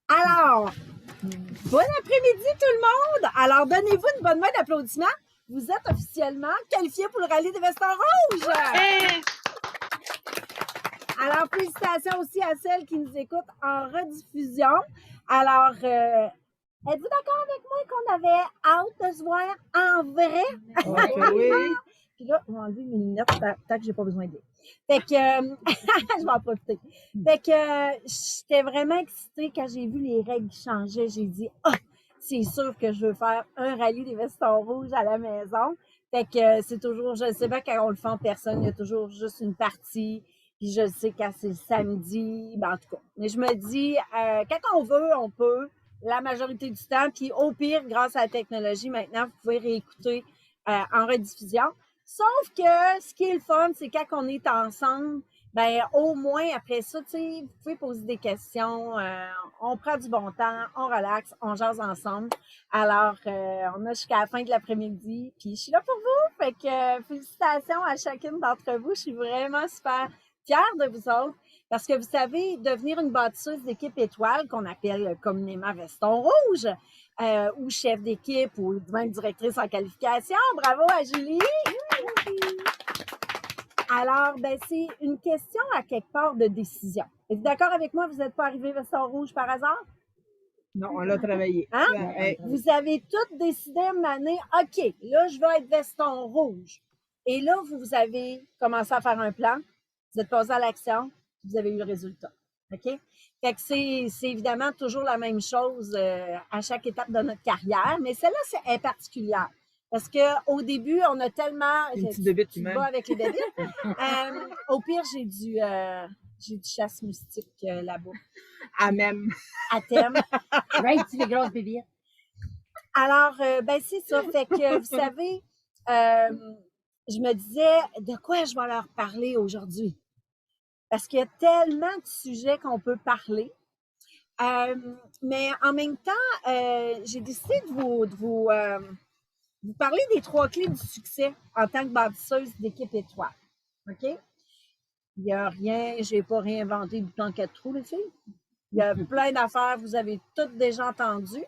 Alors, bon après-midi tout le monde! Alors, donnez-vous une bonne main d'applaudissement. Vous êtes officiellement qualifiés pour le rallye des Vestons Rouges! Hey! Alors, félicitations aussi à celles qui nous écoutent en rediffusion. Alors, êtes-vous d'accord avec moi qu'on avait hâte de se voir en vrai? Oui. Puis là, on va enlever mes lunettes tant que j'ai pas besoin d'eux. Fait que, je vais en profiter. Fait que, j'étais vraiment excitée quand j'ai vu les règles qui changeaient. J'ai dit, c'est sûr que je veux faire un rallye des Vestons Rouges à la maison. Fait que, c'est toujours, je sais pas quand on le fait en personne, il y a toujours juste une partie. Puis je sais quand c'est le samedi, ben en tout cas. Mais je me dis, quand on veut, on peut, la majorité du temps. Puis au pire, grâce à la technologie, maintenant, vous pouvez réécouter en rediffusion. Sauf que ce qui est le fun, c'est quand on est ensemble, ben au moins après ça, tu sais, vous pouvez poser des questions, on prend du bon temps, on relaxe, on jase ensemble. Alors, on a jusqu'à la fin de l'après-midi, puis je suis là pour vous. Fait que félicitations à chacune d'entre vous. Je suis vraiment super fière de vous autres. Parce que vous savez, devenir une bâtisseuse d'équipe étoile, qu'on appelle communément Veston Rouge, ou chef d'équipe, ou même directrice en qualification. Bravo à Julie! Alors, ben, c'est une question à quelque part de décision. Êtes-vous d'accord avec moi? Vous n'êtes pas arrivé Veston Rouge par hasard? Non, on l'a travaillé. Hein? Ouais. Vous avez toutes décidé une année, OK, là, je vais être Veston Rouge. Et là, vous avez commencé à faire un plan, vous êtes passé à l'action, vous avez eu le résultat. OK? Fait que c'est évidemment toujours la même chose à chaque étape de notre carrière, mais celle-là, c'est particulière. Parce qu'au début, on a tellement. Une petite bébite Tu humaine. vas avec les bébites. Au pire, j'ai du chasse moustique là-bas. À même. À thème. Right, tu les grosses bébites. Alors, ben c'est ça. Fait que, vous savez, je me disais, de quoi je vais leur parler aujourd'hui? Parce qu'il y a tellement de sujets qu'on peut parler. Mais en même temps, j'ai décidé de vous parler des 3 clés du succès en tant que bâtisseuse d'équipe étoile. OK? Il n'y a rien, je n'ai pas réinventé du temps 4 trous, les filles. Il y a plein d'affaires, vous avez toutes déjà entendu.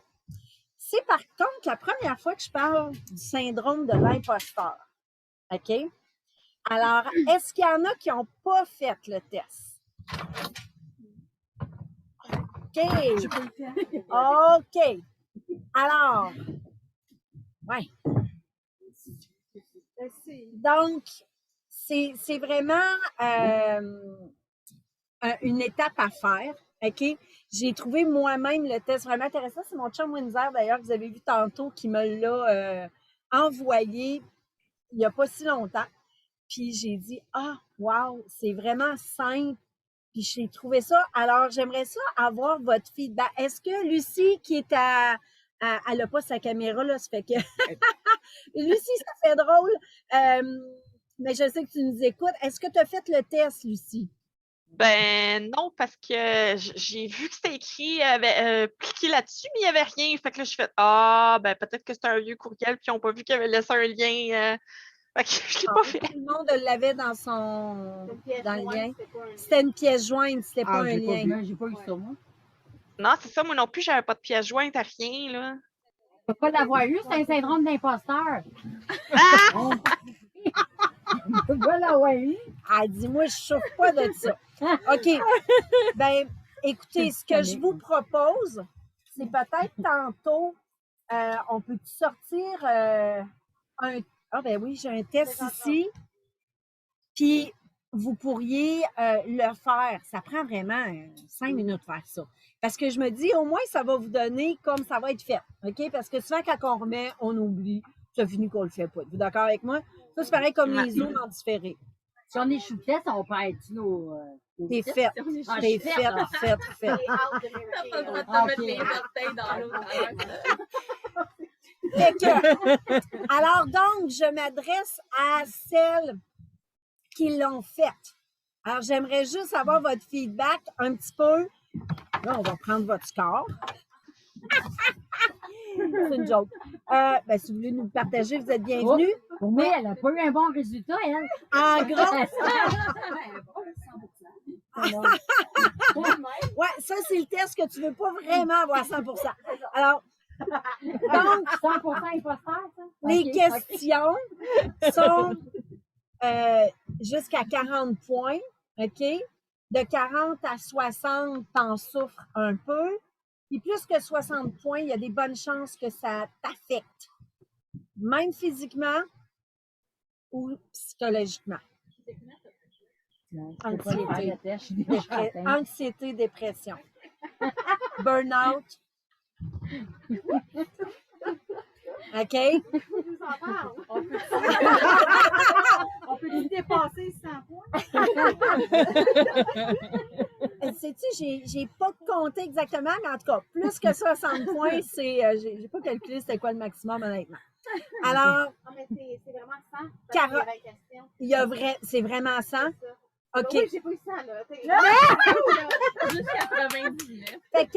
C'est par contre la première fois que je parle du syndrome de l'imposteur. OK? Alors, est-ce qu'il y en a qui n'ont pas fait le test? OK. OK. Alors, ouais. Donc, c'est vraiment une étape à faire. OK? J'ai trouvé moi-même le test vraiment intéressant. C'est mon chum Windsor, d'ailleurs, que vous avez vu tantôt, qui me l'a envoyé il n'y a pas si longtemps. Puis j'ai dit, wow, c'est vraiment simple. Puis j'ai trouvé ça. Alors, j'aimerais ça avoir votre feedback. Est-ce que Lucie, qui est elle n'a pas sa caméra, là, ça fait que. Lucie, ça fait drôle. Mais je sais que tu nous écoutes. Est-ce que tu as fait le test, Lucie? Ben non, parce que j'ai vu que c'était écrit, cliquez là-dessus, mais il n'y avait rien. Fait que là, je fais ben peut-être que c'était un vieux courriel, puis ils n'ont pas vu qu'il avait laissé un lien. Fait que je ne l'ai pas fait. Tout le monde l'avait dans le lien. C'était une pièce jointe, c'était pas un lien. J'ai pas eu ça, moi. Non, c'est ça, moi non plus, j'avais pas de pièce jointe à rien, là. Tu peux pas l'avoir eu, c'est un syndrome d'imposteur. Tu peux pas l'avoir eu. Elle dit, moi, je chauffe pas de ça. OK. Ben, écoutez, ce que je vous propose, c'est peut-être tantôt, on peut sortir un. Ben oui, j'ai un test ici. Puis, vous pourriez le faire. Ça prend vraiment 5 minutes de faire ça. Parce que je me dis, au moins, ça va vous donner comme ça va être fait. OK? Parce que souvent, quand on remet, on oublie. Ça finit qu'on le fait pas. Êtes-vous d'accord avec moi? Ça, c'est pareil comme les zooms en différé. Si on est chou-tête, on perd nos T'es faite. T'es faite. Fait que, alors donc, je m'adresse à celles qui l'ont faite. Alors, j'aimerais juste avoir votre feedback un petit peu. Là, on va prendre votre score. C'est une joke. Ben, si vous voulez nous le partager, vous êtes bienvenus. Pour moi, elle n'a pas eu un bon résultat, elle. En gros, ça, c'est le test que tu veux pas vraiment avoir 100%. Alors, donc, 100% imposteur, ça? les Ok, questions sont jusqu'à 40 points, OK? De 40 à 60, t'en souffres un peu. Puis plus que 60 points, il y a des bonnes chances que ça t'affecte, même physiquement ou psychologiquement. Non, je peux pas le faire, le test, je suis déjà atteinte. Anxiété, dépression. Burnout. OK? On peut lui dépasser 100 points. Sais-tu, j'ai pas compté exactement, mais en tout cas, plus que 60 points, c'est. J'ai pas calculé c'était quoi le maximum, honnêtement. Alors, Non, mais c'est vraiment 100. Cara- Parce qu'il y avait une question. c'est vraiment 100? C'est ça. OK. Oui, j'ai pas eu 100, là. Jusqu'à 99. Fait que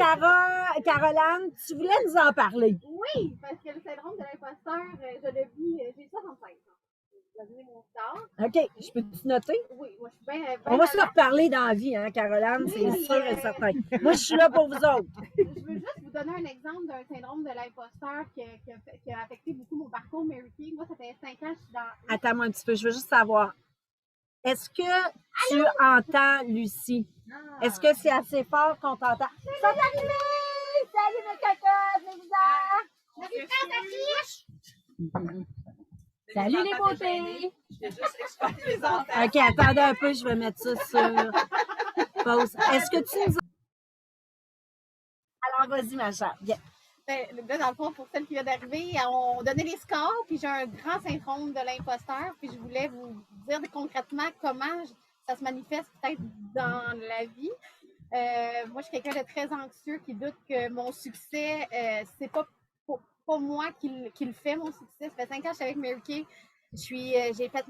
Caroline, tu voulais nous en parler. Oui, parce que le syndrome de l'imposteur, je le vis, j'ai 65 ans. Je vais donner mon score. OK. Je peux te noter? Oui, moi, je suis bien. On va se reparler dans la vie, hein, Caroline, c'est sûr et certain. Moi, je suis là pour vous autres. Je veux juste vous donner un exemple d'un syndrome de l'imposteur qui a affecté beaucoup mon parcours Mary Kay. Moi, ça fait 5 ans que je suis dans. Attends-moi un petit peu, je veux juste savoir. Est-ce que tu entends Lucie? Est-ce que c'est assez fort qu'on t'entend? Ils sont arrivés! Salut mes cocottes, mes visage! Salut les beautés! OK, attendez un peu, je vais mettre ça sur pause. Est-ce que tu nous... Alors, vas-y, ma chère. Bien. Ben, là, dans le fond, pour celle qui vient d'arriver, on donnait les scores, puis j'ai un grand syndrome de l'imposteur, puis je voulais vous dire concrètement comment ça se manifeste peut-être dans la vie. Moi, je suis quelqu'un de très anxieux qui doute que mon succès, c'est pas moi qui le fait, mon succès. Ça fait 5 ans que je suis avec Mary Kay. J'ai fait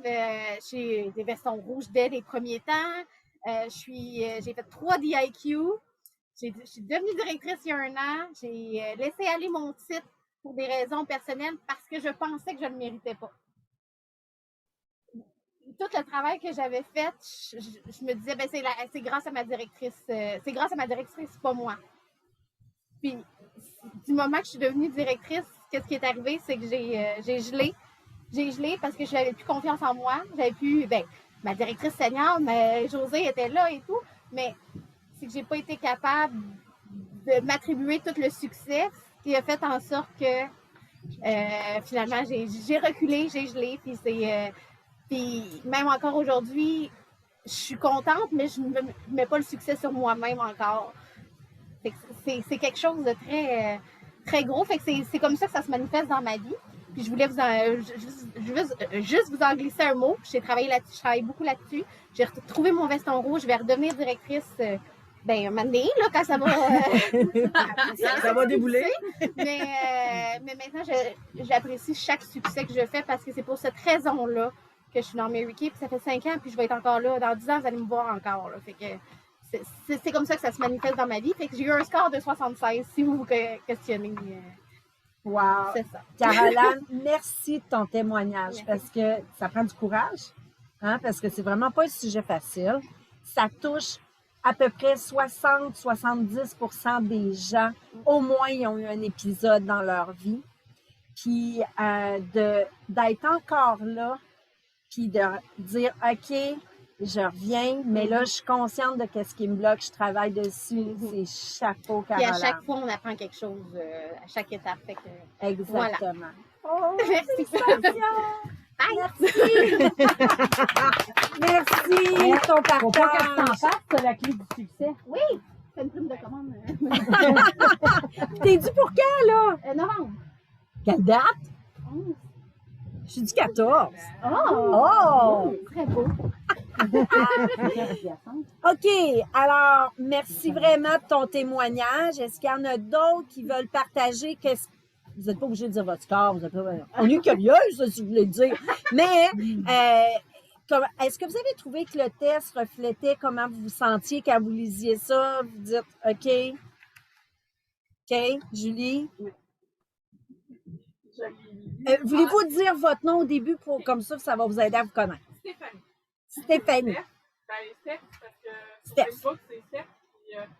des vestons rouges dès les premiers temps. J'ai fait 3 DIQ. Je suis devenue directrice il y a 1 an. J'ai laissé aller mon titre pour des raisons personnelles parce que je pensais que je ne le méritais pas. Tout le travail que j'avais fait, je me disais, ben, c'est grâce à ma directrice. C'est grâce à ma directrice, pas moi. Puis, du moment que je suis devenue directrice, qu'est-ce qui est arrivé, c'est que j'ai gelé. J'ai gelé parce que je n'avais plus confiance en moi. Ma directrice senior, mais Josée était là et tout, mais c'est que j'ai pas été capable de m'attribuer tout le succès, ce qui a fait en sorte que finalement, j'ai reculé, j'ai gelé, puis même encore aujourd'hui, je suis contente, mais je ne mets pas le succès sur moi-même encore. C'est quelque chose de très, très gros. Fait que c'est comme ça que ça se manifeste dans ma vie. Puis je voulais juste vous en glisser un mot. J'ai travaillé là-dessus, je travaille beaucoup là-dessus. J'ai retrouvé mon veston rouge. Je vais redevenir directrice un moment donné, là, quand ça va... Ça va débouler. Mais maintenant, j'apprécie chaque succès que je fais parce que c'est pour cette raison-là que je suis dans Mary Kay. Puis ça fait 5 ans, puis je vais être encore là. Dans 10 ans, vous allez me voir encore. Là. Fait que c'est comme ça que ça se manifeste dans ma vie. Fait que j'ai eu un score de 76, si vous vous questionnez. Wow! C'est ça. Caroline, merci de ton témoignage parce que ça prend du courage, hein, parce que c'est vraiment pas un sujet facile. Ça touche à peu près 60-70% des gens, au moins, ils ont eu un épisode dans leur vie. Puis d'être encore là, puis de dire, OK, je reviens, mais là, je suis consciente de ce qui me bloque, je travaille dessus. C'est chapeau, Puis Caroline. à chaque fois, on apprend quelque chose à chaque étape. Fait que, Exactement. voilà. Oh, Merci. merci! Merci, ton Faut pas qu'elle partage. s'en fasse, c'est la clé du succès. Oui, c'est une prime de commande. T'es dû pour quand, là? Novembre. Quelle date? 11. Je suis du 14. Oh! Très beau. OK. Alors, merci vraiment de ton témoignage. Est-ce qu'il y en a d'autres qui veulent partager? Vous n'êtes pas obligé de dire votre score. On est curieux, ça, si vous voulez le dire. Mais, est-ce que vous avez trouvé que le test reflétait comment vous vous sentiez quand vous lisiez ça? Vous dites, OK. OK. Julie? Voulez-vous dire votre nom au début comme ça va vous aider à vous connaître? Stéphanie. Stéphanie. Ben, Steph, parce que Steph. Facebook, c'est Steph.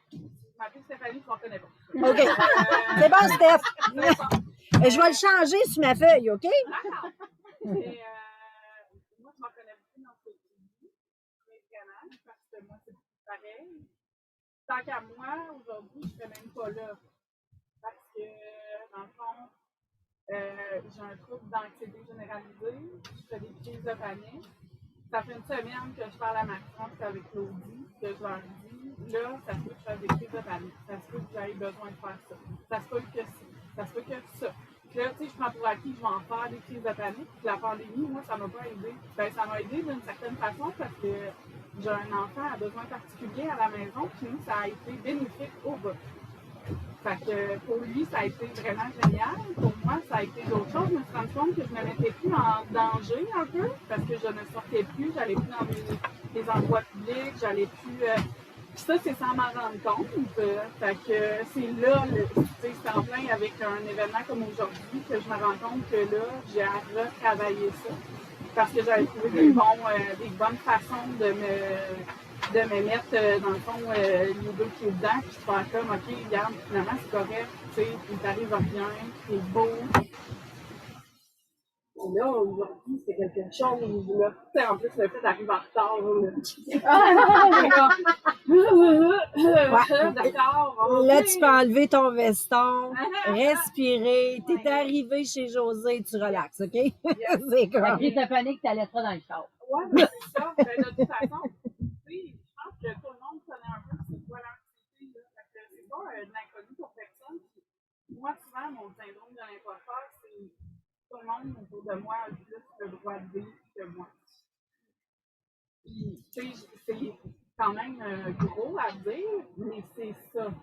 Puis, ma Stéphanie, tu m'en connais pas. OK. C'est bon, Steph. Je vais le changer sur ma feuille, OK? D'accord. Et, moi, je m'en connais beaucoup dans ce que tu dis, mais vraiment, parce que moi, c'est pareil. Tant qu'à moi, aujourd'hui, je ne serais même pas là. Parce que, dans le fond, j'ai un trouble d'anxiété généralisée, je fais des crises de panique. Ça fait une semaine que je parle à ma France avec Claudie, que je leur dis, là, ça se peut que je fasse des crises de panique, ça se peut que j'aie besoin de faire ça, ça se peut que ci, ça se peut que ça. Puis là, tu sais, je prends pour acquis que je vais en faire des crises de panique, puis la pandémie, moi, ça m'a pas aidé. Ben, ça m'a aidé d'une certaine façon parce que j'ai un enfant à besoins particuliers à la maison, puis nous, ça a été bénéfique au bout. Fait que pour lui, ça a été vraiment génial. Pour moi, ça a été d'autres choses. Je me suis rendu compte que je ne me mettais plus en danger un peu parce que je ne sortais plus, j'allais plus dans les endroits publics, j'allais plus. Puis ça, c'est sans m'en rendre compte. Fait que c'est là, c'est en plein avec un événement comme aujourd'hui que je me rends compte que là, j'ai à retravailler ça. Parce que j'avais trouvé des bonnes façons de me mettre, dans le fond, les deux pieds dedans, puis de faire comme, OK, regarde, finalement, c'est correct, tu sais, puis t'arrives à rien, c'est beau. Et là, aujourd'hui, c'est quelque chose, là. Tu sais, en plus, le fait d'arriver en retard, là. D'accord. Là, tu peux enlever ton veston, respirer. T'es arrivé chez José, tu relaxes, OK? C'est La quoi? crise de panique, t'allaiteras dans le char. Ouais, mais c'est ça. Ben, de toute façon, tu sais, je pense que tout le monde connaît un peu c'est quoi l'anxiété, là. Fait que c'est pas de l'inconnu pour personne. Puis, moi, souvent, mon syndrome de l'imposteur, c'est tout le monde autour de moi a plus le droit de vivre que moi. Puis, tu sais, c'est quand même gros à dire, mais c'est ça. Tu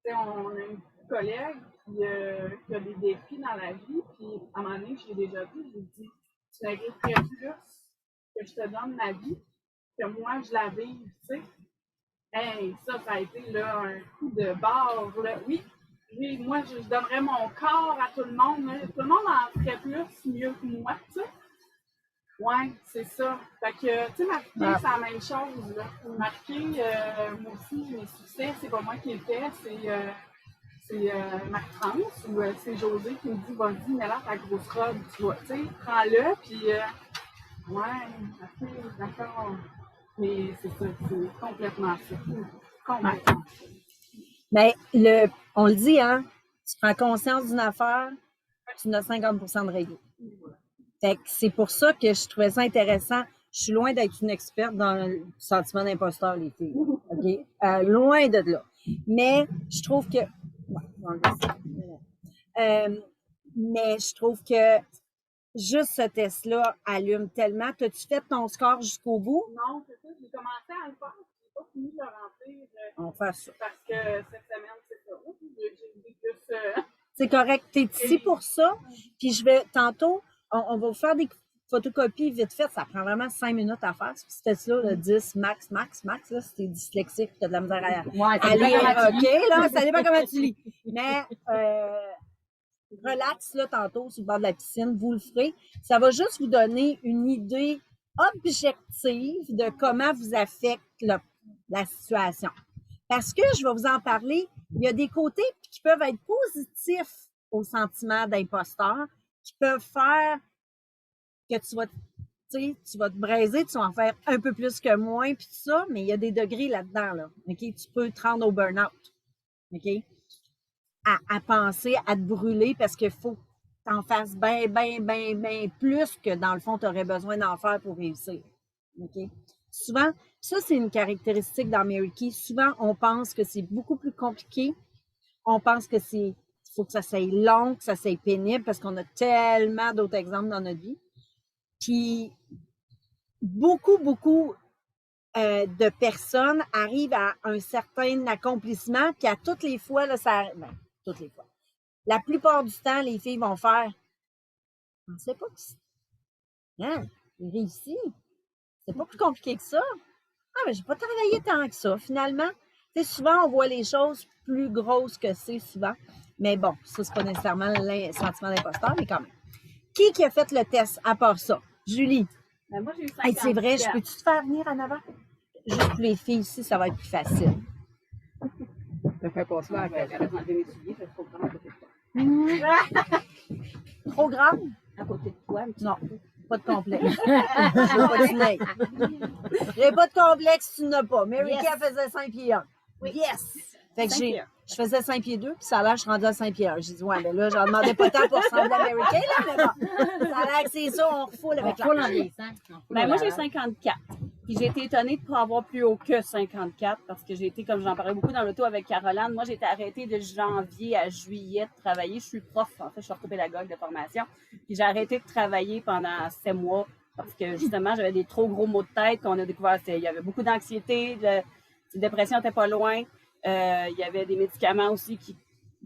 sais, on a une collègue qui a des défis dans la vie, puis à un moment donné, je l'ai déjà dit, je lui dis, tu mériterais plus que je te donne ma vie, que moi, je la vive, tu sais. Hey, ça a été là, un coup de barre, là. Oui, moi, je donnerais mon corps à tout le monde, là. Tout le monde en ferait plus mieux que moi, tu sais. Ouais, c'est ça. Fait que, tu sais, marquer, c'est la même chose, là. Marquer, moi aussi, mes succès, c'est pas moi qui le fais, c'est Marc-France ou c'est José qui me dit, vas-y, mets-la ta grosse robe, tu vois, tu sais, prends-le, puis ouais, ok, d'accord. Mais c'est ça, c'est complètement ça. Complètement. Mais on le dit, hein? Tu prends conscience d'une affaire, tu as 50% de règles. Fait que c'est pour ça que je trouvais ça intéressant. Je suis loin d'être une experte dans le sentiment d'imposteur, les filles. OK? Loin de là. Mais je trouve que. Ouais, on va enlever ça. Mais je trouve que juste ce test-là allume tellement. T'as-tu fait ton score jusqu'au bout? Non, c'est ça. J'ai commencé à le faire. J'ai pas fini de le remplir. On va faire ça. Parce que cette semaine, c'est ça. J'ai plus. C'est correct. T'es ici pour ça. Puis je vais tantôt, on va vous faire des photocopies vite fait. Ça prend vraiment 5 minutes à faire. Ce test-là, le 10 max, là, si t'es dyslexique, t'as de la misère à lire. OK, là, ça dépend comment tu lis. Mais relax, là, tantôt, sur le bord de la piscine, vous le ferez. Ça va juste vous donner une idée objective de comment vous affecte la situation. Parce que je vais vous en parler, il y a des côtés qui peuvent être positifs au sentiment d'imposteur, qui peuvent faire que tu vas te braiser, tu vas en faire un peu plus que moins, puis tout ça, mais il y a des degrés là-dedans, là. OK? Tu peux te rendre au burn-out. OK? À penser, à te brûler parce qu'il faut que tu en fasses bien plus que dans le fond, tu aurais besoin d'en faire pour réussir. OK? Souvent, ça, c'est une caractéristique dans Mary Kay. Souvent, on pense que c'est beaucoup plus compliqué. On pense que il faut que ça soit long, que ça soit pénible parce qu'on a tellement d'autres exemples dans notre vie. Puis, beaucoup de personnes arrivent à un certain accomplissement, puis à toutes les fois, là, toutes les fois. La plupart du temps, les filles vont faire « On ne sait pas que j'ai réussi. C'est pas plus compliqué que ça. Ah, mais j'ai pas travaillé tant que ça, finalement. » Tu sais, souvent, on voit les choses plus grosses que c'est, souvent. Mais bon, ça, c'est pas nécessairement le sentiment d'imposteur, mais quand même. Qui a fait le test à part ça? Julie. Ben, moi, j'ai eu 50. Hey, c'est vrai, je peux-tu te faire venir en avant? Juste pour les filles ici, ça va être plus facile. Ça fait passer la J'arrête caméra. d'enlever mes souliers, je trop grande à côté de toi. Trop grande? À côté de toi, un petit Non. peu. Pas de complexe. J'ai pas de complexe, tu n'as pas. Mary Yes. Kay, elle faisait 5 pieds 1. Yes! Fait que 5 pieds 1. je faisais 5 pieds 2, puis ça a l'air, je suis rendue à 5 pieds 1. J'ai dit, ouais, mais là, j'en demandais pas tant pour ressembler à Mary Kay, là, mais bon. Ça a l'air que c'est ça, on refoule avec Faut la l'envieillissant. Ben, moi, j'ai 54. Puis j'ai été étonnée de ne pas avoir plus haut que 54 parce que j'ai été, comme j'en parlais beaucoup dans l'auto avec Caroline, moi, j'ai été arrêtée de janvier à juillet de travailler. Je suis prof, en fait, je suis orthopédagogue de formation. Puis j'ai arrêté de travailler pendant 7 mois parce que justement, j'avais des trop gros maux de tête qu'on a découvert. Il y avait beaucoup d'anxiété, la dépression n'était pas loin. Il y avait des médicaments aussi qui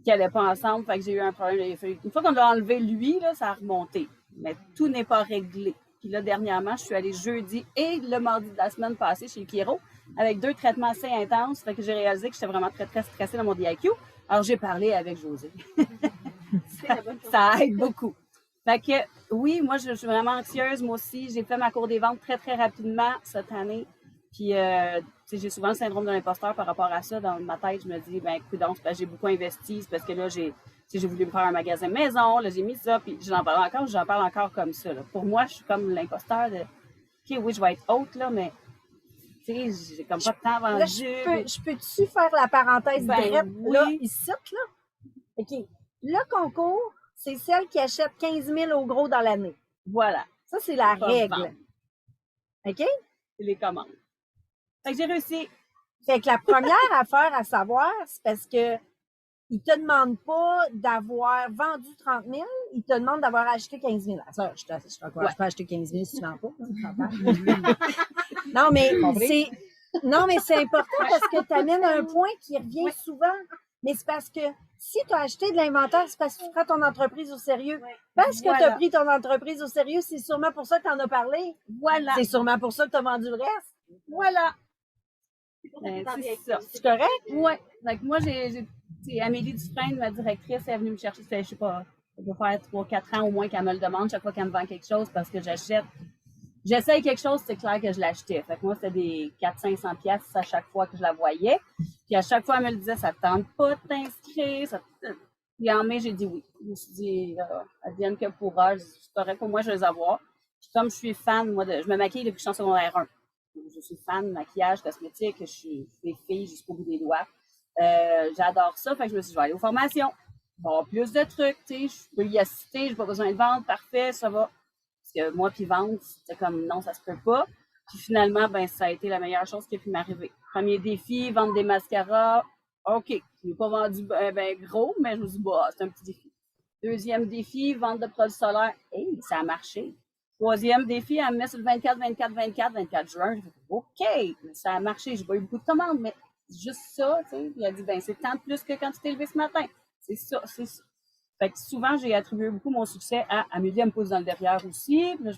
n'allaient pas ensemble. Fait que j'ai eu un problème. Une fois qu'on l'a enlevé, lui, là, ça a remonté. Mais tout n'est pas réglé. Puis là, dernièrement, je suis allée jeudi et le mardi de la semaine passée chez Kiro avec 2 traitements assez intenses. Fait que j'ai réalisé que j'étais vraiment très, très stressée dans mon DIQ. Alors, j'ai parlé avec José. Ça aide beaucoup. Fait que, oui, moi, je suis vraiment anxieuse. Moi aussi, j'ai fait ma cour des ventes très, très rapidement cette année. Puis, j'ai souvent le syndrome de l'imposteur par rapport à ça. Dans ma tête, je me dis, ben, écoute, j'ai beaucoup investi. C'est parce que là, j'ai voulu me faire un magasin maison. Là, j'ai mis ça. Puis, j'en parle encore comme ça. Là. Pour moi, je suis comme l'imposteur de, OK, oui, je vais être haute, là, mais, tu sais, j'ai comme pas de temps vendu. Là, je peux-tu faire la parenthèse Ben direct, oui. là, ici, là? OK. Le concours, c'est celle qui achète 15 000 au gros dans l'année. Voilà. Ça, c'est la Pas règle. vendre. OK? C'est les commandes. Fait que j'ai réussi. Fait que la première affaire à savoir, c'est parce que ils te demandent pas d'avoir vendu 30 000, ils te demandent d'avoir acheté 15 000. Ça, je peux acheter 15 000 si tu n'en as pas. Non, mais c'est important parce que tu amènes un point qui revient souvent. Mais c'est parce que si tu as acheté de l'inventaire, c'est parce que tu prends ton entreprise au sérieux. Parce que tu as pris ton entreprise au sérieux, c'est sûrement pour ça que tu en as parlé. Voilà. C'est sûrement pour ça que tu as vendu le reste. Voilà. Ben, c'est ça. C'est correct? Oui. Donc, moi, c'est Amélie Dufresne, ma directrice, elle est venue me chercher. Je sais pas, ça doit faire 3-4 ans au moins qu'elle me le demande chaque fois qu'elle me vend quelque chose parce que j'essaye quelque chose, c'est clair que je l'achetais. Fait que moi, c'était des 400-500 piastres à chaque fois que je la voyais. Puis à chaque fois, elle me le disait, ça ne tente pas de t'inscrire. Puis en mai, j'ai dit oui. Je me suis dit, advienne que pourra. C'est correct pour moi, je vais les avoir. Puis comme je suis fan, moi, je me maquille depuis que je suis en secondaire 1. Je suis fan de maquillage, cosmétique, je suis fille jusqu'au bout des doigts. J'adore ça, fait que je me suis dit, je vais aller aux formations. Il va y avoir plus de trucs, tu sais, je peux y assister, j'ai pas besoin de vendre, parfait, ça va. Parce que moi, puis vendre, c'était comme non, ça se peut pas. Puis finalement, ben, ça a été la meilleure chose qui a pu m'arriver. Premier défi, vendre des mascaras. OK, je n'ai pas vendu ben gros, mais je me suis dit, bah, c'est un petit défi. Deuxième défi, vente de produits solaires. Hey, ça a marché. Troisième défi, elle me met sur le 24 juin. Je dis, OK, ça a marché. J'ai pas eu beaucoup de commandes, mais juste ça, tu sais. Puis elle dit, ben, c'est tant de plus que quand tu t'es levé ce matin. C'est ça, c'est ça. Fait que souvent, j'ai attribué beaucoup mon succès à Amélie, elle me pousse dans le derrière aussi. Puis là,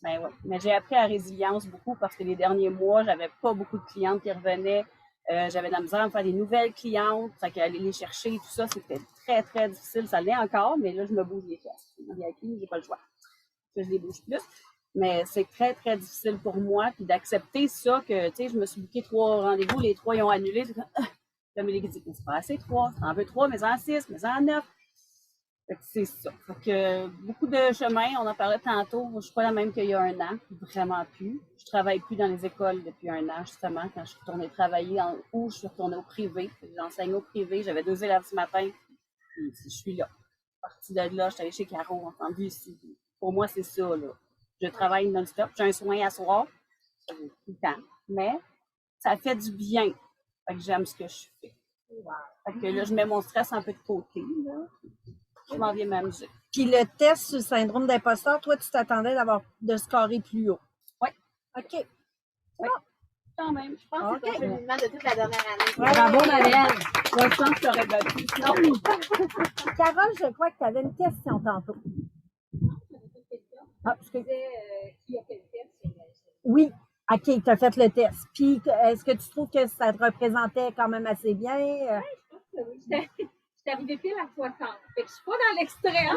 ben ouais. Mais j'ai appris à la résilience beaucoup parce que les derniers mois, j'avais pas beaucoup de clientes qui revenaient. J'avais de la misère à me faire des nouvelles clientes. Fait qu'aller les chercher, tout ça, c'était très, très difficile. Ça l'est encore, mais là, je me bouge les fesses. J'ai pas le choix. Que je les bouge plus. Mais c'est très, très difficile pour moi. Puis d'accepter ça, que, tu sais, je me suis booké 3 rendez-vous, les 3 ils ont annulé. Comme les dit, c'est pas assez 3. T'en veux 3, mais en 6, mais en 9. Fait que c'est ça. Fait que beaucoup de chemin, on en parlait tantôt. Je suis pas la même qu'il y a 1 an. Vraiment plus. Je travaille plus dans les écoles depuis 1 an, justement. Quand je suis retournée travailler je suis retournée au privé. J'enseigne au privé. J'avais 2 élèves ce matin. Puis je suis là. Partie de là, je suis allée chez Caro, entendu ici. Pour moi, c'est ça, là. Je travaille non-stop. J'ai un soin à soir, tout le temps. Mais ça fait du bien. Fait que j'aime ce que je fais. Fait que là, je mets mon stress un peu de côté, là. Je m'en viens m'amuser. Puis le test sur le syndrome d'imposteur, toi, tu t'attendais de scorer plus haut. Oui. OK. Quand même. Je pense que c'est ton cheminement de toute la dernière année. Ouais. Bravo, Marielle. Je pense que tu aurais battu. Non. Carole, je crois que tu avais une question tantôt. Ah, Qui a fait le test? oui. OK, tu as fait le test. Puis, est-ce que tu trouves que ça te représentait quand même assez bien? Oui, j'étais arrivée pile à 60. Fait que je suis pas dans l'extrême,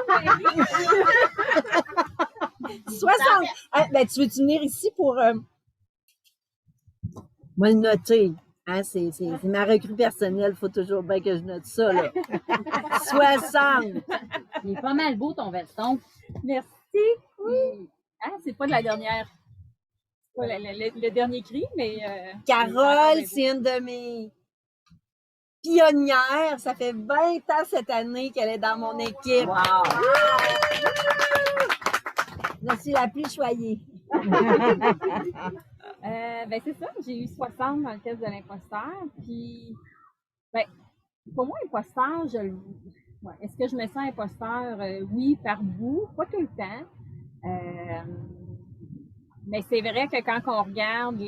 mais 60! Ah, ben, tu veux-tu venir ici pour... moi, le noter. Hein, c'est ma recrue personnelle. Il faut toujours bien que je note ça, là. 60. Il est pas mal beau, ton veston. Merci. Oui. Ah, c'est pas de la dernière. C'est pas le dernier cri, mais. Carole, c'est une de mes pionnières. Ça fait 20 ans cette année qu'elle est dans mon équipe. Wow! Je suis la plus choyée. Ben c'est ça, j'ai eu 60 dans le test de l'imposteur. Puis, ben, pour moi, imposteur, ouais, est-ce que je me sens imposteur? Oui, par bout, pas tout le temps. Mais c'est vrai que quand on regarde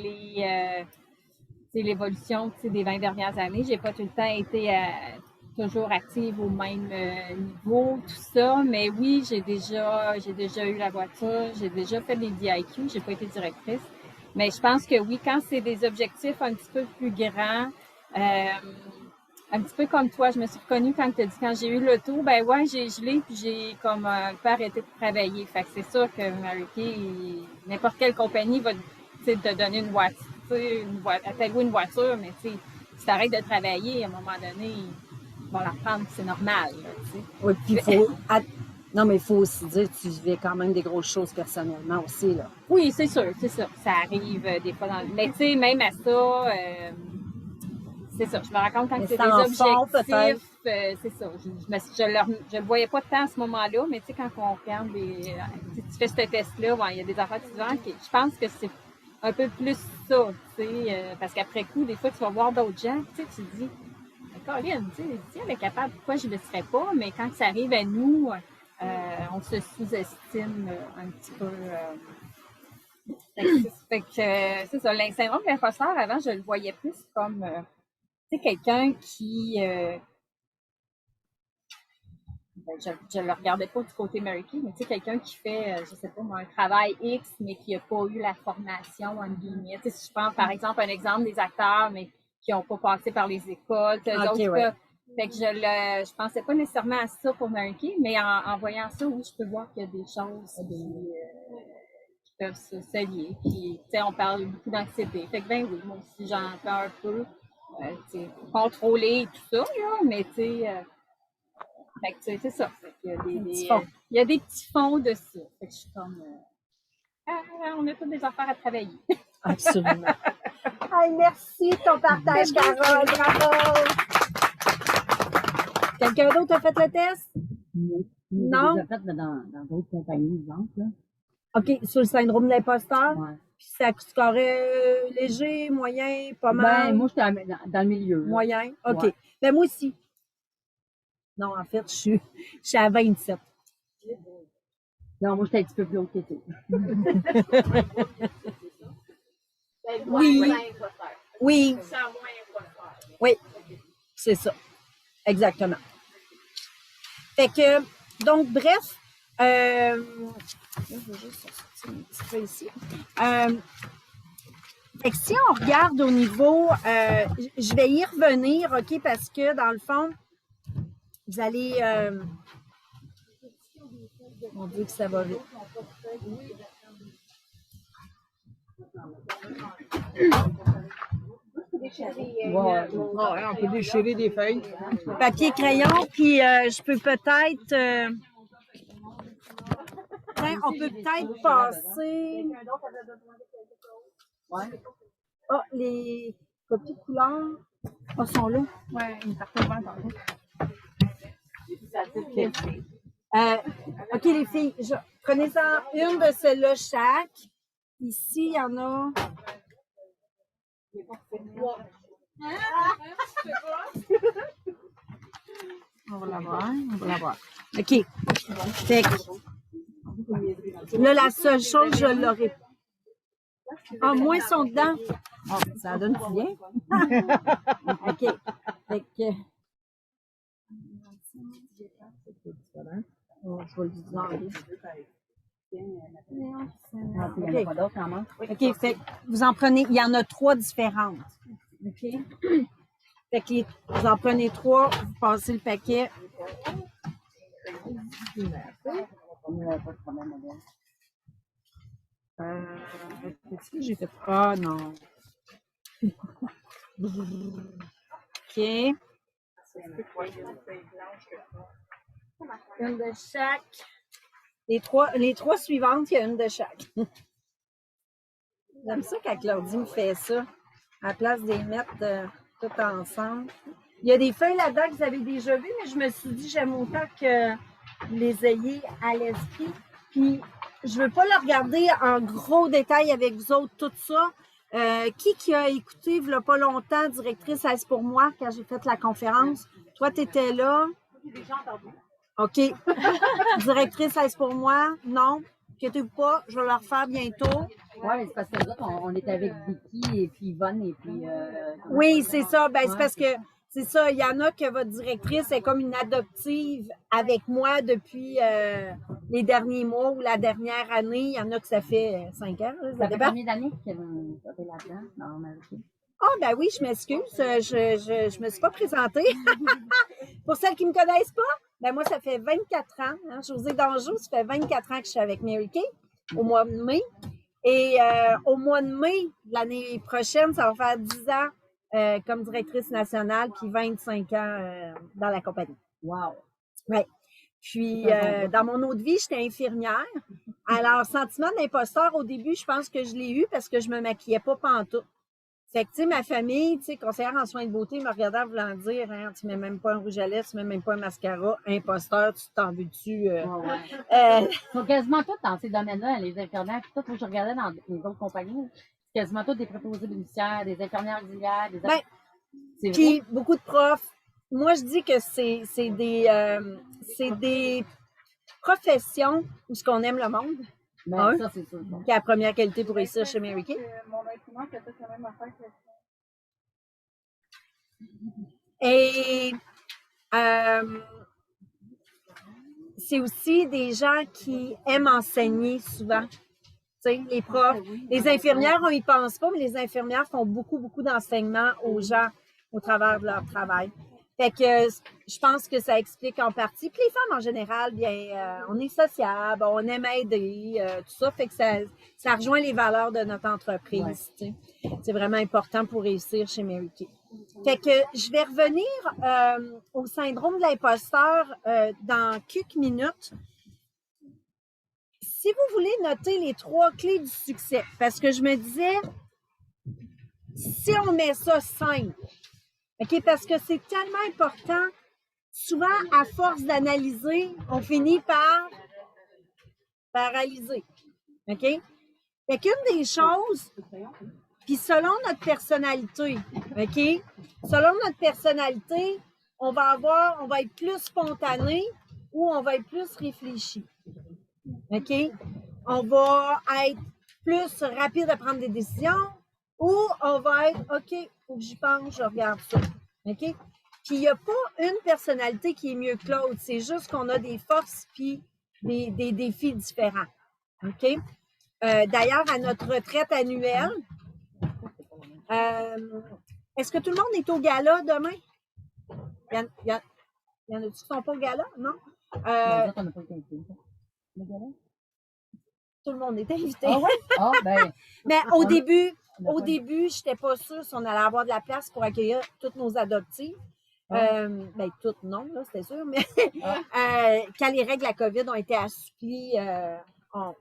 l'évolution des 20 dernières années, j'ai pas tout le temps été toujours active au même niveau, tout ça. Mais oui, j'ai déjà eu la voiture, j'ai déjà fait des DIQ, j'ai pas été directrice. Mais je pense que oui, quand c'est des objectifs un petit peu plus grands, un petit peu comme toi, je me suis reconnue quand tu as dit quand j'ai eu l'auto, ben ouais, j'ai gelé puis j'ai comme un peu arrêté de travailler. Fait que c'est sûr que Mary Kay, n'importe quelle compagnie va te donner une voiture, elle t'a loué une voiture, mais si tu arrêtes de travailler, à un moment donné, ils vont la reprendre, c'est normal. Là, Oui, puis non, mais il faut aussi dire que tu vivais quand même des grosses choses personnellement aussi, là. Oui, c'est sûr, c'est ça. Ça arrive des fois dans le... Mais tu sais, même à ça, c'est ça. Je me rends compte quand Mais c'est c'est des en fond, peut-être. objectifs, c'est ça. Je le voyais pas tant à ce moment-là, mais tu sais, quand on regarde tu fais ce test-là, il y a des affaires que tu dis, OK, je pense que c'est un peu plus ça, tu sais, parce qu'après coup, des fois, tu vas voir d'autres gens, tu sais, tu te dis, Colin, tu sais, si elle est capable, pourquoi je ne le serais pas? Mais quand ça arrive à nous, on se sous-estime un petit peu. Fait que, c'est ça, le syndrome de l'imposteur, avant, je le voyais plus comme, tu sais, quelqu'un qui... je le regardais pas du côté Mary Kay, mais tu sais, quelqu'un qui fait, je sais pas moi, un travail X, mais qui n'a pas eu la formation, en guillemets. Tu sais, si je prends, par exemple, un exemple des acteurs, mais qui n'ont pas passé par les écoles, d'autres ouais. cas. Fait que je pensais pas nécessairement à ça pour Mary Kay, mais en voyant ça, oui, je peux voir qu'il y a des choses qui peuvent se lier. Puis, tu sais, on parle beaucoup d'anxiété. Fait que, ben oui, moi aussi, j'en fais un peu, tu sais, contrôler tout ça, là, mais tu sais, fait que, tu sais, c'est ça. Fait qu'il y a il y a des petits fonds de ça. Fait que je suis comme, on a toutes des affaires à travailler. Absolument. Hey, merci de ton partage, Carole. Bravo. Quelqu'un d'autre a fait le test? Non? J'ai fait dans d'autres compagnies, exemple. Là. OK, sur le syndrome de l'imposteur? Ouais. Puis ça scorait léger, moyen, pas mal? Ben, moi, j'étais dans le milieu. Là. Moyen? OK. Ouais. Ben, moi aussi. Non, en fait, je suis à 27. Non, moi, j'étais un petit peu plus haut que toi. Oui. Oui. Oui, c'est ça. Exactement. Fait que, donc, bref, je vais juste sortir un petit peu ici. Fait que si on regarde au niveau, je vais y revenir, OK, parce que dans le fond, vous allez, mon Dieu que ça va vite. Ouais, on peut déchirer des feuilles. Papier, crayon, puis je peux peut-être... tiens, on peut peut-être passer... Ah, les copies couleurs sont là. Ouais, une partie de OK, les filles, prenez-en une de celles-là chaque. Ici, il y en a... On va la voir. OK. Fait que, là, la seule chose, je l'aurais. Ah, moins sont dedans. Oh, ça donne bien. OK. Fait que. Oh, je vais le dire. OK, fait que vous en prenez, il y en a 3 différentes. OK? Fait que vous en prenez 3, vous passez le paquet. Qu'est-ce que j'ai fait? Ah non. OK. Une de chaque. Les trois suivantes, il y a une de chaque. J'aime ça quand Claudie me fait ça, à la place de les mettre tout ensemble. Il y a des feuilles là-dedans que vous avez déjà vues, mais je me suis dit, j'aime autant que vous les ayez à l'esprit. Puis, je ne veux pas le regarder en gros détail avec vous autres, tout ça. Qui a écouté, il n'y a pas longtemps, directrice Aise pour moi, quand j'ai fait la conférence? Toi, tu étais là. J'ai déjà entendu. OK. Directrice Aise pour moi? Non. Inquiétez-vous pas, je vais le refaire bientôt. Oui, c'est parce que nous autres, on est avec Vicky et puis Yvonne et puis. Oui, c'est ça. Ben, Ouais. c'est parce que c'est ça. Il y en a que votre directrice est comme une adoptive avec moi depuis les derniers mois ou la dernière année. Il y en a que ça fait 5 ans. Là, Ça fait dépend. combien d'années qu'elle est là-dedans, dans Marie? Ah, ben oui, je m'excuse. Je me suis pas présentée. Pour celles qui me connaissent pas, ben moi, ça fait 24 ans. Hein, Josée d'Anjou, ça fait 24 ans que je suis avec Mary Kay au mois de mai. Et au mois de mai de l'année prochaine, ça va faire 10 ans comme directrice nationale, puis 25 ans dans la compagnie. Wow! Ouais. Puis, dans mon autre vie, j'étais infirmière. Alors, sentiment d'imposteur, au début, je pense que je l'ai eu parce que je me maquillais pas pantoute. Fait que, tu sais, ma famille, tu sais, conseillère en soins de beauté, me regardait en voulant dire, hein, tu mets même pas un rouge à lèvres, tu mets même pas un mascara, imposteur, tu t'en veux-tu? Ils sont quasiment tous dans ces domaines-là, les infirmières. Puis tout, moi, je regardais dans les autres compagnies, c'est quasiment tous des préposés bénéficiaires, des infirmières auxiliaires, des. Ben, c'est vrai. Puis, beaucoup de profs. Moi, je dis que c'est des professions où ce qu'on aime le monde, Ben, ça, c'est sûr. ça. qui est la première qualité pour réussir chez Mary Kay. Mon imprimante a fait la même affaire que Et c'est aussi des gens qui aiment enseigner souvent. Tu sais, les profs, les infirmières, on y pense pas, mais les infirmières font beaucoup, beaucoup d'enseignement aux gens au travers de leur travail. Fait que je pense que ça explique en partie. Puis les femmes en général, bien, on est sociables, on aime aider, tout ça. Fait que ça rejoint les valeurs de notre entreprise. Tu sais. C'est vraiment important pour réussir chez Mary Kay. Fait que je vais revenir au syndrome de l'imposteur dans quelques minutes. Si vous voulez noter les 3 clés du succès, parce que je me disais, si on met ça simple, OK, parce que c'est tellement important, souvent, à force d'analyser, on finit par paralyser. OK? Fait qu'une des choses, puis selon notre personnalité, OK? Selon notre personnalité, on va être plus spontané ou on va être plus réfléchi. OK? On va être plus rapide à prendre des décisions ou on va être, OK, faut que j'y pense, je regarde ça. OK? Puis il n'y a pas une personnalité qui est mieux que l'autre. C'est juste qu'on a des forces puis des défis différents. OK? D'ailleurs, à notre retraite annuelle, est-ce que tout le monde est au gala demain? Il y en a-tu qui ne sont pas au gala? Non? Ben, nous autres, on n'a pas été invités. Le gars-là? Tout le monde est invité. Ah ouais? Ah, ben. Mais au On- début, on a pas- je n'étais pas sûre si on allait avoir de la place pour accueillir toutes nos adoptives. Ben, toutes non, là, c'était sûr, mais quand les règles de la COVID ont été assouplies,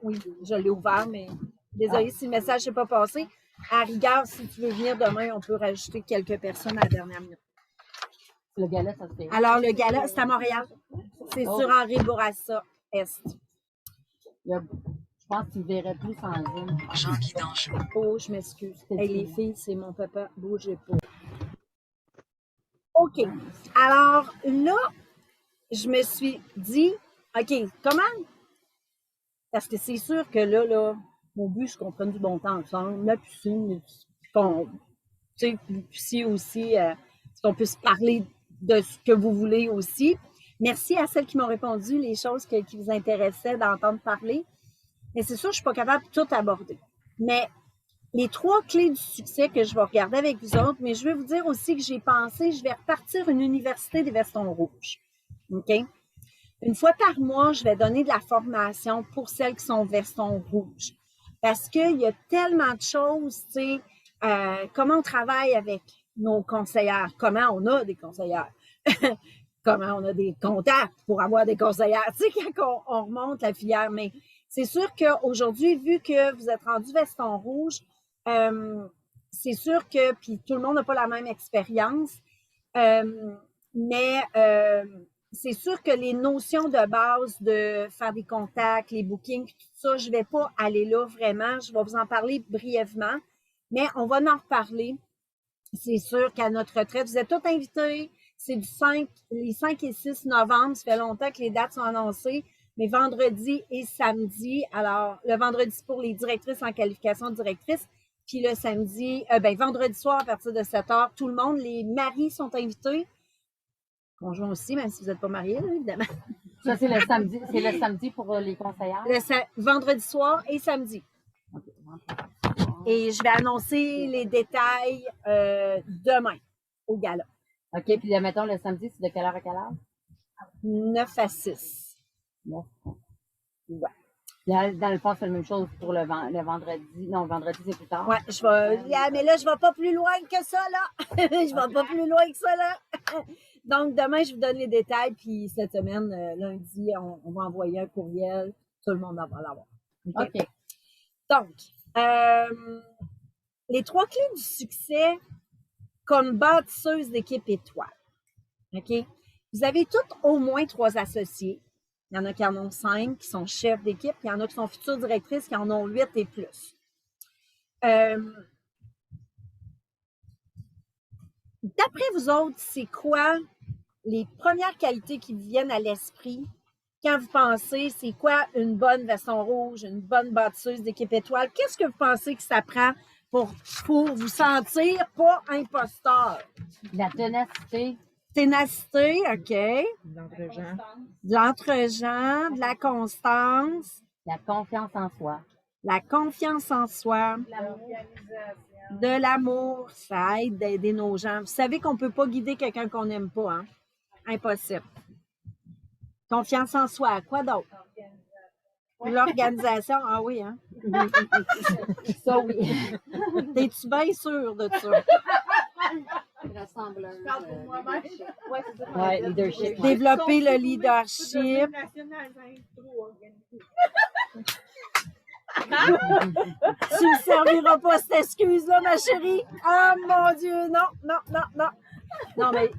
oui, je l'ai ouvert, mais désolé si le message n'est pas passé. À rigueur, si tu veux venir demain, on peut rajouter quelques personnes à la dernière minute. Le gars-là, ça se fait. Alors, le gala, c'est à Montréal. C'est sur Henri Bourassa Est. Je pense que tu verrais plus en Zoom. Oh, je m'excuse. Hey, les filles, c'est mon papa. Bougez pas. OK. Alors là, je me suis dit, OK, comment? Parce que c'est sûr que là, mon but, c'est qu'on prenne du bon temps ensemble, la piscine, qu'on, tu sais, puis aussi, qu'on puisse parler de ce que vous voulez aussi. Merci à celles qui m'ont répondu les choses qui vous intéressaient d'entendre parler. Mais c'est sûr, je ne suis pas capable de tout aborder. Mais les 3 clés du succès que je vais regarder avec vous autres, mais je vais vous dire aussi que j'ai pensé, je vais repartir une université des vestons rouges. OK? Une fois par mois, je vais donner de la formation pour celles qui sont vestons rouges. Parce qu'il y a tellement de choses, tu sais, comment on travaille avec nos conseillères. Comment on a des conseillères? Comment on a des contacts pour avoir des conseillères? Tu sais, quand on remonte la filière. Mais c'est sûr qu'aujourd'hui, vu que vous êtes rendu veston rouge, c'est sûr que, puis tout le monde n'a pas la même expérience, mais c'est sûr que les notions de base de faire des contacts, les bookings, tout ça, je ne vais pas aller là vraiment. Je vais vous en parler brièvement, mais on va en reparler. C'est sûr qu'à notre retraite, vous êtes tous invités. C'est les 5 et 6 novembre. Ça fait longtemps que les dates sont annoncées, mais vendredi et samedi. Alors, le vendredi, c'est pour les directrices en qualification de directrice. Puis le samedi, vendredi soir, à partir de 7 h, tout le monde, les maris sont invités. Conjoint aussi, même si vous n'êtes pas mariés, là, évidemment. Ça, c'est le samedi. C'est le samedi pour les conseillères. Vendredi soir et samedi. Et je vais annoncer les détails demain au gala. OK, puis mettons, le samedi, c'est de quelle heure à quelle heure? 9 à 6. Bon. Ouais. Dans le fond, c'est la même chose pour le vendredi. Non, le vendredi, c'est plus tard. Ouais, mais là, je ne vais pas plus loin que ça, là. Je vais pas plus loin que ça, là. Donc, demain, je vous donne les détails, puis cette semaine, lundi, on va envoyer un courriel. Tout le monde va l'avoir. OK. Donc, les 3 clés du succès comme bâtisseuse d'équipe étoile. OK? Vous avez toutes au moins 3 associés. Il y en a qui en ont 5, qui sont chefs d'équipe. Il y en a qui sont futures directrices, qui en ont 8 et plus. D'après vous autres, c'est quoi les premières qualités qui vous viennent à l'esprit quand vous pensez, c'est quoi une bonne veston rouge, une bonne bâtisseuse d'équipe étoile? Qu'est-ce que vous pensez que ça prend pour vous sentir pas imposteur? La ténacité. Ténacité, OK. L'entre-gens. De l'entre-gens, de la constance, La confiance en soi. la confiance en soi, de l'amour, ça aide d'aider nos gens. Vous savez qu'on ne peut pas guider quelqu'un qu'on n'aime pas, hein? Impossible. Confiance en soi, quoi d'autre? L'organisation, ah oui, hein? Ça, oui. T'es-tu bien sûr de ça? Rassembleur. Ouais, Leadership. Ouais. Développer le leadership. Tu ne serviras pas cette excuse-là, ma chérie. Oh mon Dieu, non, non, non, non. Non, mais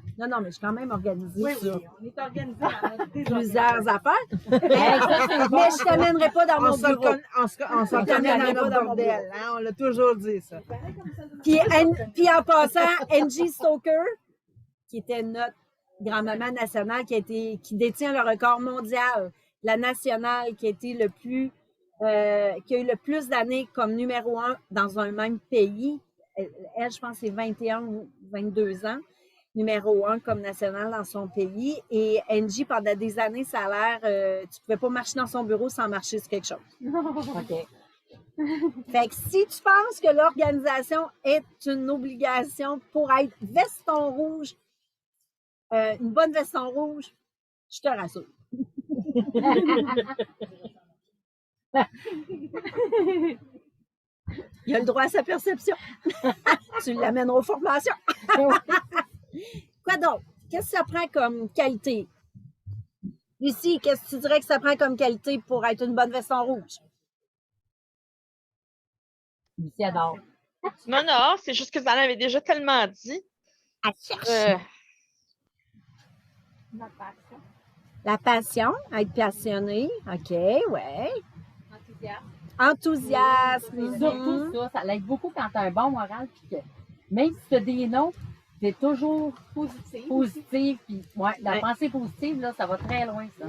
je suis quand même organisée sur On est organisé dans plusieurs affaires. Hey, ça, c'est bon. Mais je ne t'amènerai pas dans mon On bureau. s'en connaît dans notre bordel, hein? On l'a toujours dit, ça. Puis en passant, Angie Stoker, qui était notre grand-maman nationale, qui détient le record mondial, la nationale qui a été qui a eu le plus d'années comme numéro 1 dans un même pays. Elle, je pense, c'est 21 ou 22 ans, numéro 1 comme nationale dans son pays. Et Angie, pendant des années, ça a l'air, tu ne pouvais pas marcher dans son bureau sans marcher sur quelque chose. OK. Fait que si tu penses que l'organisation est une obligation pour être veston rouge, une bonne veston rouge, je te rassure. Il a le droit à sa perception. Tu l'amèneras aux formations. Quoi d'autre? Qu'est-ce que ça prend comme qualité? Lucie, qu'est-ce que tu dirais que ça prend comme qualité pour être une bonne veston rouge? Lucie adore. Non, c'est juste que vous en avez déjà tellement dit. Elle cherche. Ma passion. La passion, être passionné. OK, ouais. Enthousiasme. Enthousiasme. Surtout ça, ça l'aide beaucoup quand tu as un bon moral, puis que même si tu as des noms, tu es toujours positif. Puis, ouais, la pensée positive, là, ça va très loin, ça.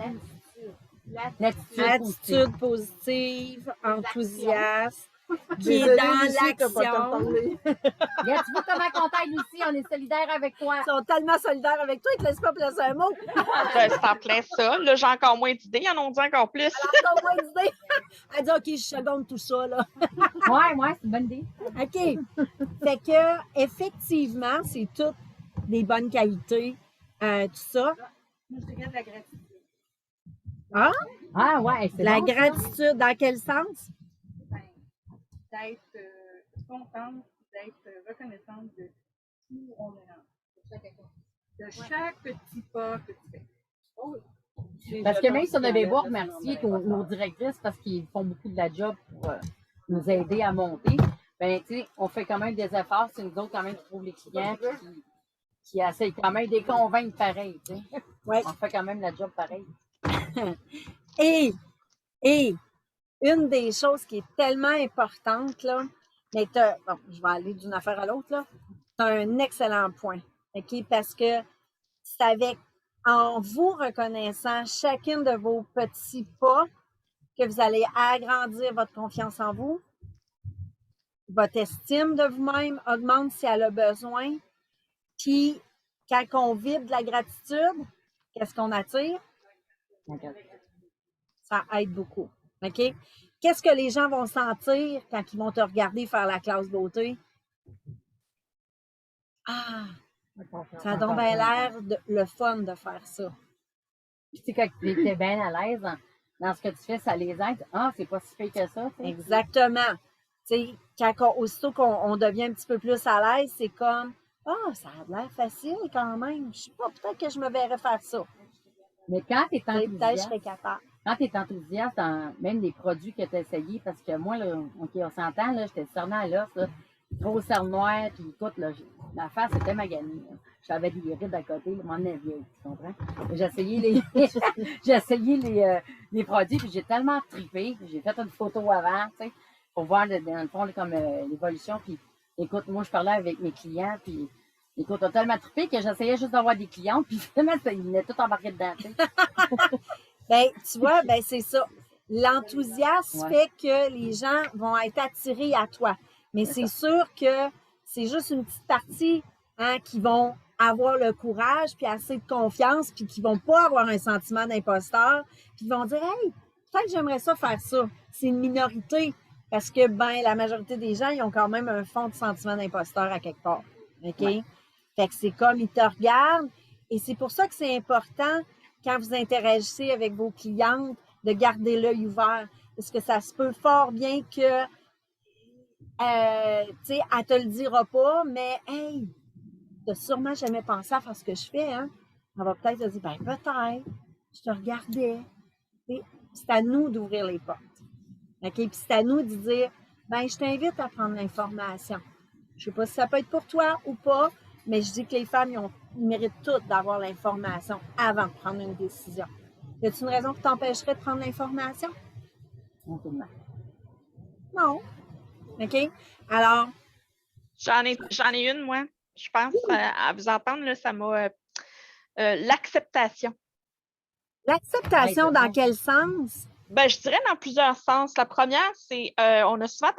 Attitude positive, enthousiasme, qui est Désolée, dans Lucie, t'as pas le temps de l'action. parler. Regarde, tu vois comment on t'aide, Lucie, on est solidaires avec toi. Ils sont tellement solidaires avec toi, ils te laissent pas placer un mot. C'est en plein ça. Là, j'ai encore moins d'idées. Ils en ont dit encore plus. Elle a encore moins d'idées. Elle dit, OK, je seconde tout ça, là. Ouais, c'est une bonne idée. OK. Fait que, effectivement, c'est toutes des bonnes qualités, tout ça. Moi, je dirais de la gratitude. Ah? Ah, ouais, c'est La bon, ça. gratitude, dans quel sens? D'être contente, d'être reconnaissante de où on est rendu. De chaque petit pas que tu fais. Oh oui. Parce que même si on avait beau remercier nos directrices parce qu'ils font beaucoup de la job pour nous aider à monter, ben, tu sais, on fait quand même des efforts. C'est nous autres quand même qui trouvent les clients qui essayent quand même de les convaincre pareil, tu sais. Ouais. On fait quand même la job pareil. Et une des choses qui est tellement importante, là, mais bon, je vais aller d'une affaire à l'autre, là. Tu as un excellent point, OK? Parce que c'est en vous reconnaissant chacune de vos petits pas que vous allez agrandir votre confiance en vous, votre estime de vous-même augmente si elle a besoin. Puis, quand on vibre de la gratitude, qu'est-ce qu'on attire? Ça aide beaucoup. OK? Qu'est-ce que les gens vont sentir quand ils vont te regarder faire la classe beauté? Ah! Ça a donc bien l'air le fun de faire ça. Puis, tu sais, quand tu étais bien à l'aise dans ce que tu fais, ça les aide. Ah, c'est pas si fait que ça. Tu sais. Exactement. Tu sais, aussitôt qu'on devient un petit peu plus à l'aise, c'est comme ah, ça a l'air facile quand même. Je sais pas, peut-être que je me verrais faire ça. Mais quand tu es Peut-être je enthousiaste, serais capable. quand tu es enthousiaste dans même les produits que tu as essayés, parce que moi, là, OK, on s'entend, là, j'étais cernée à l'os, là, gros cerne noir, puis écoute, là, ma face était maganée. J'avais des rides à côté, là, mon vieille, tu comprends? J'ai essayé les produits, puis j'ai tellement trippé, j'ai fait une photo avant, tu sais, pour voir, dans le fond, là, comme l'évolution, puis écoute, moi, je parlais avec mes clients, puis écoute, on a tellement trippé que j'essayais juste d'avoir des clients, puis finalement, ils venaient tout embarqués dedans, tu sais. Ben, tu vois, ben c'est ça. L'enthousiasme Ouais. fait que les gens vont être attirés à toi. Mais c'est sûr que c'est juste une petite partie qui vont avoir le courage, puis assez de confiance, puis qui vont pas avoir un sentiment d'imposteur, puis qui vont dire « Hey, peut-être que j'aimerais ça faire ça. » C'est une minorité, parce que ben la majorité des gens, ils ont quand même un fond de sentiment d'imposteur à quelque part. OK? Ouais. Fait que c'est comme ils te regardent, et c'est pour ça que c'est important quand vous interagissez avec vos clientes, de garder l'œil ouvert. Parce que ça se peut fort bien que, tu sais, elle te le dira pas, mais hey, t'as sûrement jamais pensé à faire ce que je fais, hein? Elle va peut-être te dire, ben peut-être, je te regardais. Et c'est à nous d'ouvrir les portes. OK? Puis c'est à nous de dire, ben je t'invite à prendre l'information. Je sais pas si ça peut être pour toi ou pas, mais je dis que les femmes, ils méritent toutes d'avoir l'information avant de prendre une décision. Y a-t-il une raison qui t'empêcherait de prendre l'information? Non. OK? Alors, J'en ai une, moi. Je pense, à vous entendre, là, ça m'a. L'acceptation. l'acceptation, dans quel sens? Ben, je dirais dans plusieurs sens. La première, c'est, on a souvent,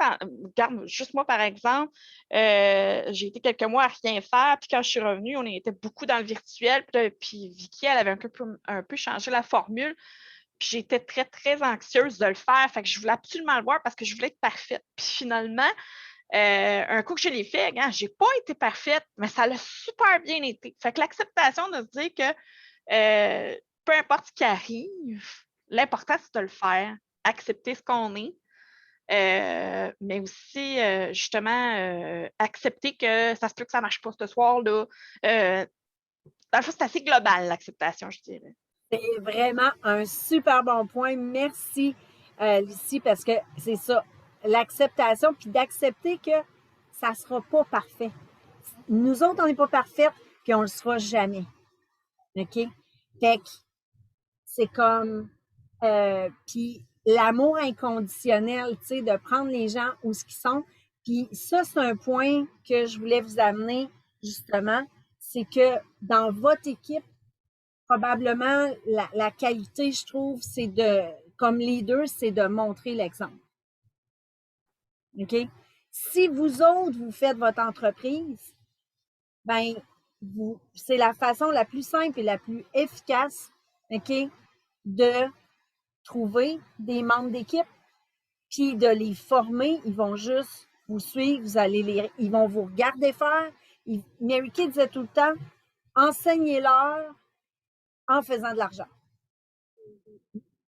regarde, juste moi par exemple, j'ai été quelques mois à rien faire, puis quand je suis revenue, on était beaucoup dans le virtuel, puis Vicky, elle avait un peu changé la formule, puis j'étais très, très anxieuse de le faire, fait que je voulais absolument le voir parce que je voulais être parfaite. Puis finalement, un coup que je l'ai fait, j'ai pas été parfaite, mais ça l'a super bien été. Fait que l'acceptation de se dire que peu importe ce qui arrive, l'important, c'est de le faire, accepter ce qu'on est, mais aussi, justement, accepter que ça se peut que ça ne marche pas ce soir-là. Dans le fond, c'est assez global, l'acceptation, je dirais. C'est vraiment un super bon point. Merci, Lucie, parce que c'est ça, l'acceptation, puis d'accepter que ça ne sera pas parfait. Nous autres, on n'est pas parfaite, puis on ne le sera jamais. OK? Fait que c'est comme... puis l'amour inconditionnel, tu sais, de prendre les gens où ce qu'ils sont. Puis ça, c'est un point que je voulais vous amener, justement, c'est que dans votre équipe, probablement, la qualité, je trouve, c'est comme leader, c'est de montrer l'exemple. OK? Si vous autres, vous faites votre entreprise, ben, c'est la façon la plus simple et la plus efficace, OK, de trouver des membres d'équipe, puis de les former. Ils vont juste vous suivre, ils vont vous regarder faire. Mary Kay disait tout le temps, enseignez-leur en faisant de l'argent.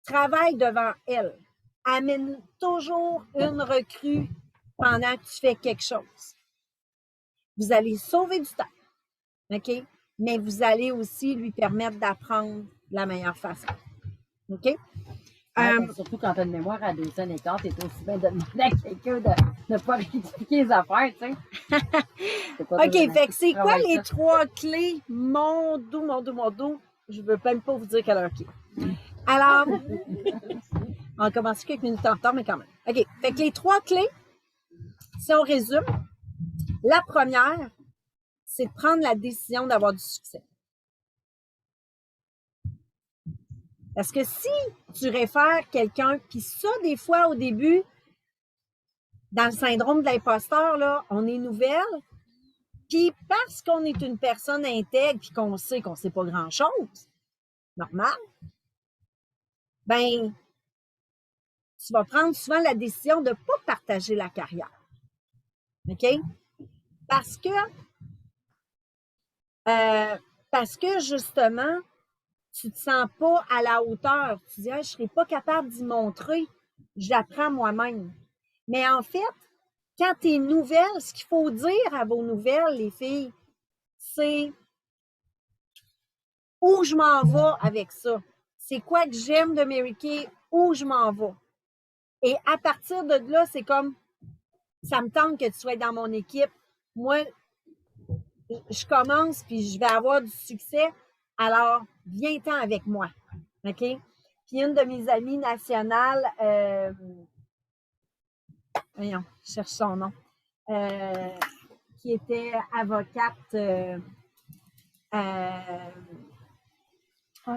Travaille devant elle. Amène toujours une recrue pendant que tu fais quelque chose. Vous allez sauver du temps. OK? Mais vous allez aussi lui permettre d'apprendre de la meilleure façon. OK? Ouais, surtout quand tu as une mémoire à 2 ans et quart, tu es aussi bien de demander à quelqu'un de ne pas réexpliquer les affaires, tu sais. OK, fait que c'est quoi les 3 clés? Mon dos. Je veux même pas vous dire quelle heure qu'il est. Alors, on a commencé quelques minutes en retard, mais quand même. OK, fait que les 3 clés, si on résume, la première, c'est de prendre la décision d'avoir du succès. Parce que si tu réfères quelqu'un, puis ça, des fois, au début, dans le syndrome de l'imposteur, là, on est nouvelle, puis parce qu'on est une personne intègre, puis qu'on sait pas grand-chose, normal, ben, tu vas prendre souvent la décision de ne pas partager la carrière. OK? Parce que justement, tu ne te sens pas à la hauteur. Tu dis, ah, je ne serai pas capable d'y montrer. J'apprends moi-même. Mais en fait, quand tu es nouvelle, ce qu'il faut dire à vos nouvelles, les filles, c'est où je m'en vais avec ça. C'est quoi que j'aime de Mary Kay, où je m'en vais. Et à partir de là, c'est comme, ça me tente que tu sois dans mon équipe. Moi, je commence, puis je vais avoir du succès. Alors, viens-t'en avec moi. OK? Puis une de mes amies nationales, voyons, je cherche son nom, qui était avocate,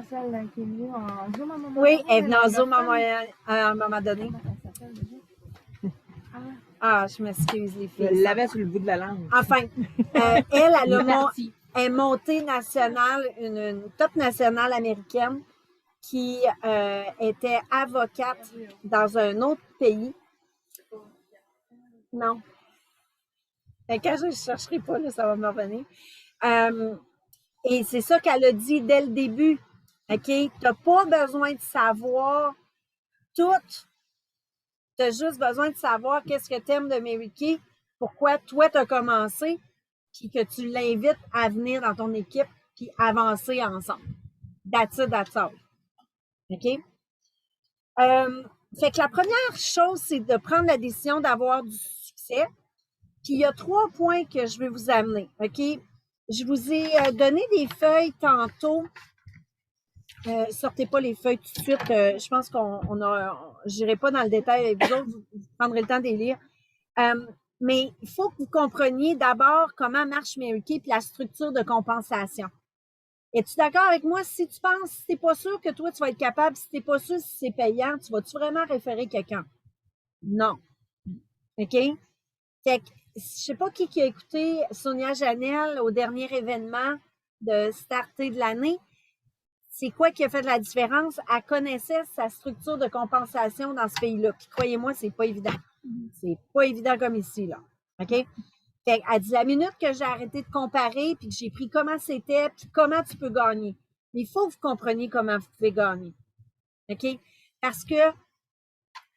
Celle qui est venue en Zoom à un moment oui, donné, elle est venue en Zoom anglophone. à un moment donné. Comment elle s'appelle déjà? Ah, je m'excuse, les Je filles. l'avais sur le bout de la langue. Enfin, elle Parti. est montée nationale, une top nationale américaine qui était avocate dans un autre pays. Non. Quand je ne chercherai pas, là, ça va me revenir. Et c'est ça qu'elle a dit dès le début. OK? Tu n'as pas besoin de savoir tout. Tu as juste besoin de savoir qu'est-ce que tu aimes de Mary Kay, pourquoi toi, tu as commencé, puis que tu l'invites à venir dans ton équipe, puis avancer ensemble. That's it, that's all. OK? Fait que la première chose, c'est de prendre la décision d'avoir du succès. Puis il y a 3 points que je vais vous amener. OK? Je vous ai donné des feuilles tantôt. Sortez pas les feuilles tout de suite. Je pense je n'irai pas dans le détail avec vous autres. Vous prendrez le temps de les lire. Mais il faut que vous compreniez d'abord comment marche Mary Kay et la structure de compensation. Es-tu d'accord avec moi? Si tu penses, si tu n'es pas sûr que toi, tu vas être capable, si tu n'es pas sûr si c'est payant, tu vas-tu vraiment référer quelqu'un? Non. OK? Fait que, je sais pas qui a écouté Sonia Janel au dernier événement de Starté de l'année. C'est quoi qui a fait de la différence? Elle connaissait sa structure de compensation dans ce pays-là. Puis croyez-moi, c'est pas évident. C'est pas évident comme ici, là. OK? Fait qu'elle dit, la minute que j'ai arrêté de comparer, puis que j'ai pris comment c'était, puis comment tu peux gagner. Il faut que vous compreniez comment vous pouvez gagner. OK? Parce que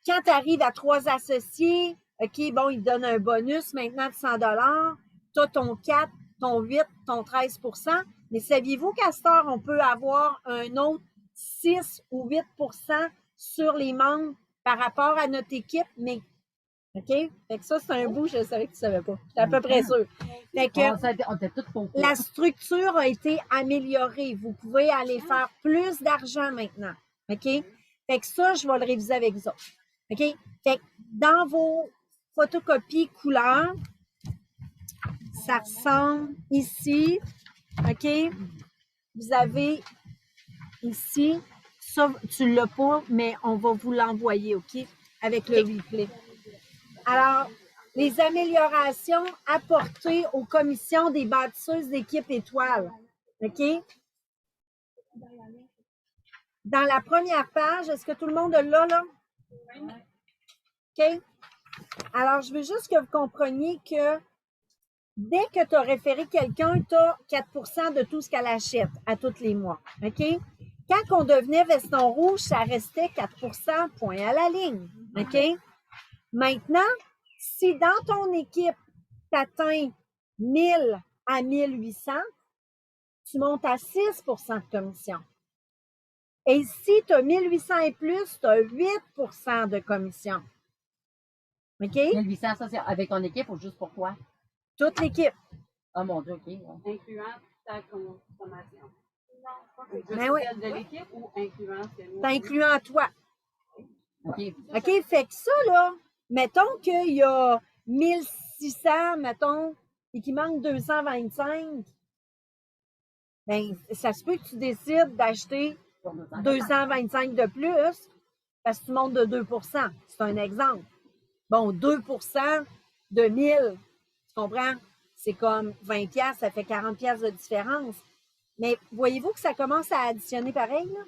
quand tu arrives à 3 associés, OK, bon, ils te donnent un bonus maintenant de 100 $. Tu as ton 4, ton 8, ton 13 %. Mais saviez-vous qu'à cette heure, on peut avoir un autre 6 ou 8 % sur les membres par rapport à notre équipe? Mais, OK? Fait que ça, c'est un bout, je savais que tu ne savais pas. J'étais à peu près sûre. Fait que On était toutes pour la structure a été améliorée. Vous pouvez aller faire plus d'argent maintenant. OK? Fait que ça, je vais le réviser avec vous autres. OK? Fait que dans vos photocopies couleurs, ça ressemble ici. OK? Vous avez ici, ça, tu ne l'as pas, mais on va vous l'envoyer, OK? Avec le replay. Alors, les améliorations apportées aux commissions des bâtisseuses d'équipe étoiles. OK? Dans la première page, est-ce que tout le monde l'a là? OK? Alors, je veux juste que vous compreniez que dès que tu as référé quelqu'un, tu as 4 % de tout ce qu'elle achète à tous les mois. OK? Quand on devenait veston rouge, ça restait 4 % point à la ligne. OK? Maintenant, si dans ton équipe, tu atteins 1000 à 1800, tu montes à 6 de commission. Et si tu as 1800 et plus, tu as 8 de commission. OK? 1800, ça, c'est avec ton équipe ou juste pour toi? Toute l'équipe. Ah, mon Dieu, OK. Ouais. Incluant ta consommation. Juste Ben oui. celle de l'équipe ou incluant celle C'est incluant toi. OK. OK? Fait que ça, là, mettons qu'il y a 1600, mettons, et qu'il manque 225, ben, ça se peut que tu décides d'acheter 225 de plus parce que tu montes de 2 C'est un exemple. Bon, 2 de 1000, tu comprends? C'est comme 20 $, ça fait 40 $ de différence. Mais voyez-vous que ça commence à additionner pareil, là?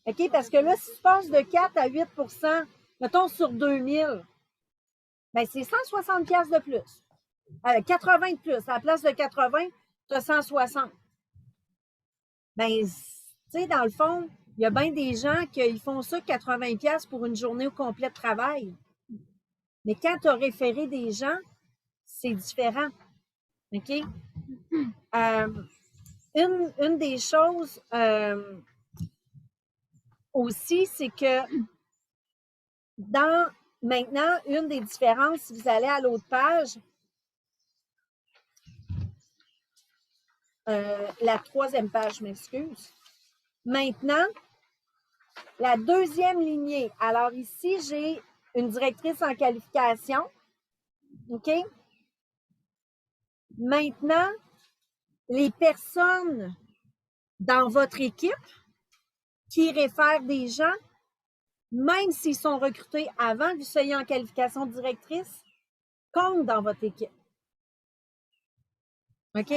OK? Parce que là, si tu passes de 4 à 8 mettons sur 2000, ben c'est 160 $ de plus. 80 de plus. À la place de 80, tu as 160. Ben, tu sais, dans le fond, il y a bien des gens qui font ça 80 $ pour une journée au complet de travail. Mais quand tu as référé des gens, c'est différent. OK? Une des choses aussi, c'est que maintenant, une des différences, si vous allez à l'autre page, la 3e page, je m'excuse. Maintenant, la 2e lignée. Alors ici, j'ai une directrice en qualification. OK? Maintenant, les personnes dans votre équipe qui réfèrent des gens, même s'ils sont recrutés avant que vous soyez en qualification de directrice, comptent dans votre équipe. OK?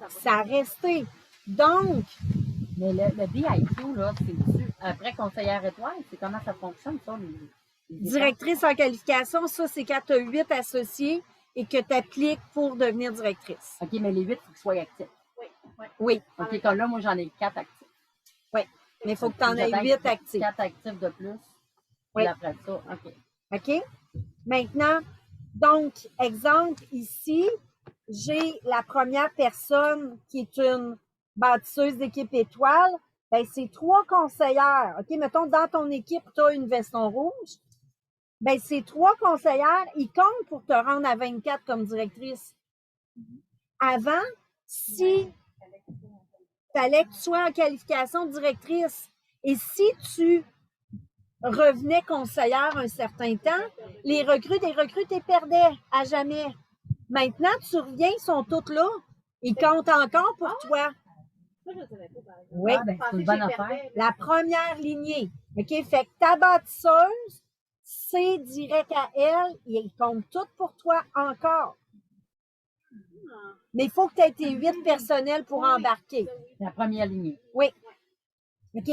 Ça a resté. Donc, Mais le DIQ, là, c'est après conseillère étoile, c'est comment ça fonctionne, ça? Directrice en qualification, ça, c'est quand tu as 8 associés et que tu appliques pour devenir directrice. OK, mais les 8, il faut qu'ils soient actifs. Oui, OK, comme là, moi, j'en ai 4 actifs. mais il faut que tu en aies 8 actifs. 4 actifs de plus. Oui. Et après ça, OK. OK? Maintenant, donc, exemple, ici, j'ai la première personne qui est une bâtisseuse d'équipe étoile. Ben, c'est 3 conseillères. OK? Mettons, dans ton équipe, tu as une veston rouge. Ben, ces 3 conseillères, ils comptent pour te rendre à 24 comme directrice. Avant, si fallait que tu sois en qualification de directrice et si tu revenais conseillère un certain temps, les recrues, tu perdais à jamais. Maintenant, tu reviens, ils sont tous là. Ils comptent encore pour toi. Oui, Ah, ben, c'est une bonne affaire. la première lignée. OK? Fait que ta bâtisseuse, c'est direct à elle, ils comptent tout pour toi encore. Mais il faut que tu aies tes 8 personnels pour embarquer. La première lignée. Oui. OK?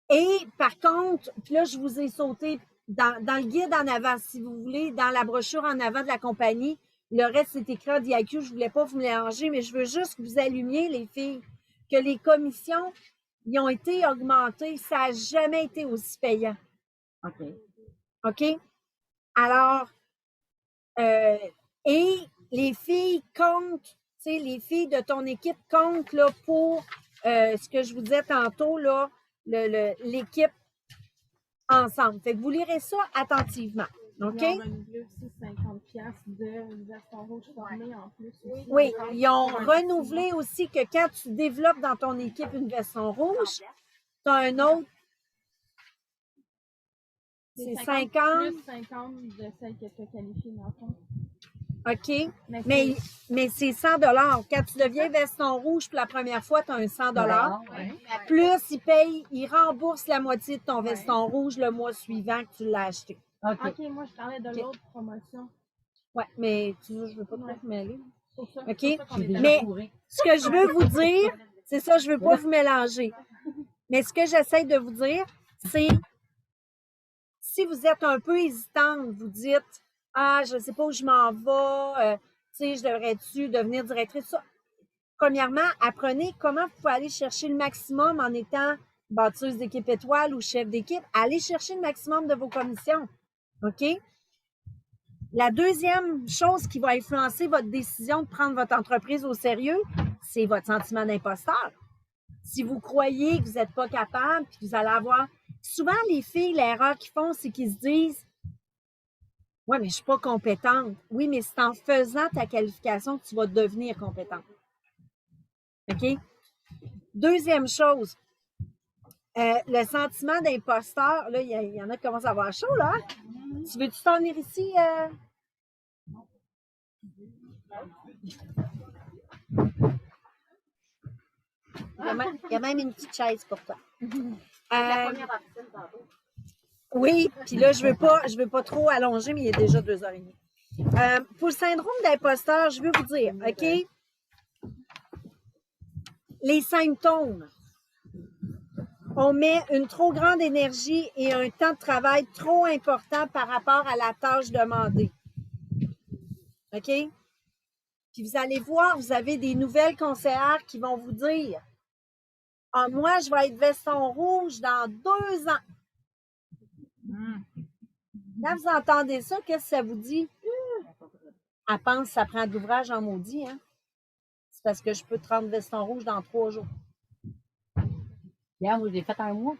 Et par contre, puis là, je vous ai sauté dans le guide en avant, si vous voulez, dans la brochure en avant de la compagnie. Le reste, c'est écrit en DIQ. Je ne voulais pas vous mélanger, mais je veux juste que vous allumiez, les filles, que les commissions, ils ont été augmentées. Ça n'a jamais été aussi payant. OK. OK? Alors, et les filles comptent, tu sais, les filles de ton équipe comptent là, pour ce que je vous disais tantôt, là, l'équipe ensemble. Fait que vous lirez ça attentivement. OK? Ils ont renouvelé aussi 50 $ de veston rouge formé en plus. Aussi. Oui, ils ont renouvelé aussi que quand tu développes dans ton équipe une veston rouge, tu as un autre. C'est 50. Plus 50 de celles que tu as qualifiées dans le fond. OK. Mais Mais c'est 100 $. Quand tu deviens veston rouge pour la première fois, tu as un 100 $. Ouais. Plus, ils remboursent la moitié de ton veston rouge le mois suivant que tu l'as acheté. OK. OK, moi, je parlais de l'autre promotion. Oui, mais tu vois, je ne veux pas trop vous mêler. Pour ça, OK? c'est pour ça qu'on est Déjà Mais fourré. ce que je veux vous dire, c'est ça, je ne veux pas vous mélanger. Mais ce que j'essaie de vous dire, c'est si vous êtes un peu hésitante, vous dites ah, je ne sais pas où je m'en vais, tu sais, je devrais-tu devenir directrice? Ça. Premièrement, apprenez comment vous pouvez aller chercher le maximum en étant bâtisseuse d'équipe étoile ou chef d'équipe. Allez chercher le maximum de vos commissions. OK? La deuxième chose qui va influencer votre décision de prendre votre entreprise au sérieux, c'est votre sentiment d'imposteur. Si vous croyez que vous n'êtes pas capable, puis que vous allez avoir... Souvent, les filles, l'erreur qu'ils font, c'est qu'ils se disent « Ouais, mais je ne suis pas compétente. » Oui, mais c'est en faisant ta qualification que tu vas devenir compétente. OK? Deuxième chose, le sentiment d'imposteur, là, il y en a qui commencent à avoir chaud, là. Tu veux-tu t'en venir ici? Il y a même une petite chaise pour toi. Oui, puis là, je veux pas trop allonger, mais il est déjà 2h30. Pour le syndrome d'imposteur, je veux vous dire, OK? Les symptômes. On met une trop grande énergie et un temps de travail trop important par rapport à la tâche demandée. OK? Puis vous allez voir, vous avez des nouvelles conseillères qui vont vous dire « Ah, moi, je vais être veston rouge dans 2 ans. » Quand vous entendez ça, qu'est-ce que ça vous dit? Elle pense que ça prend de l'ouvrage en maudit, hein? C'est parce que je peux te rendre veston rouge dans 3 jours. Hier, moi, j'ai fait un mois.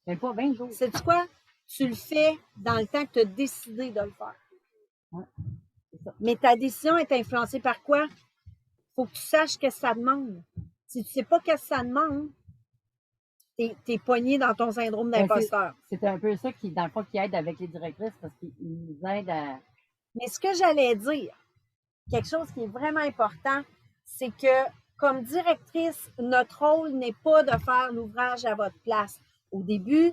Même pas 20 jours. Sais-tu quoi? Tu le fais dans le temps que tu as décidé de le faire. Ouais, c'est ça. Mais ta décision est influencée par quoi? Il faut que tu saches ce que ça demande. Si tu ne sais pas ce que ça demande, tu es pogné dans ton syndrome d'imposteur. C'est un peu ça qui, dans le fond, qui aide avec les directrices parce qu'ils nous aident à. Mais ce que j'allais dire, quelque chose qui est vraiment important, c'est que comme directrice, notre rôle n'est pas de faire l'ouvrage à votre place. Au début,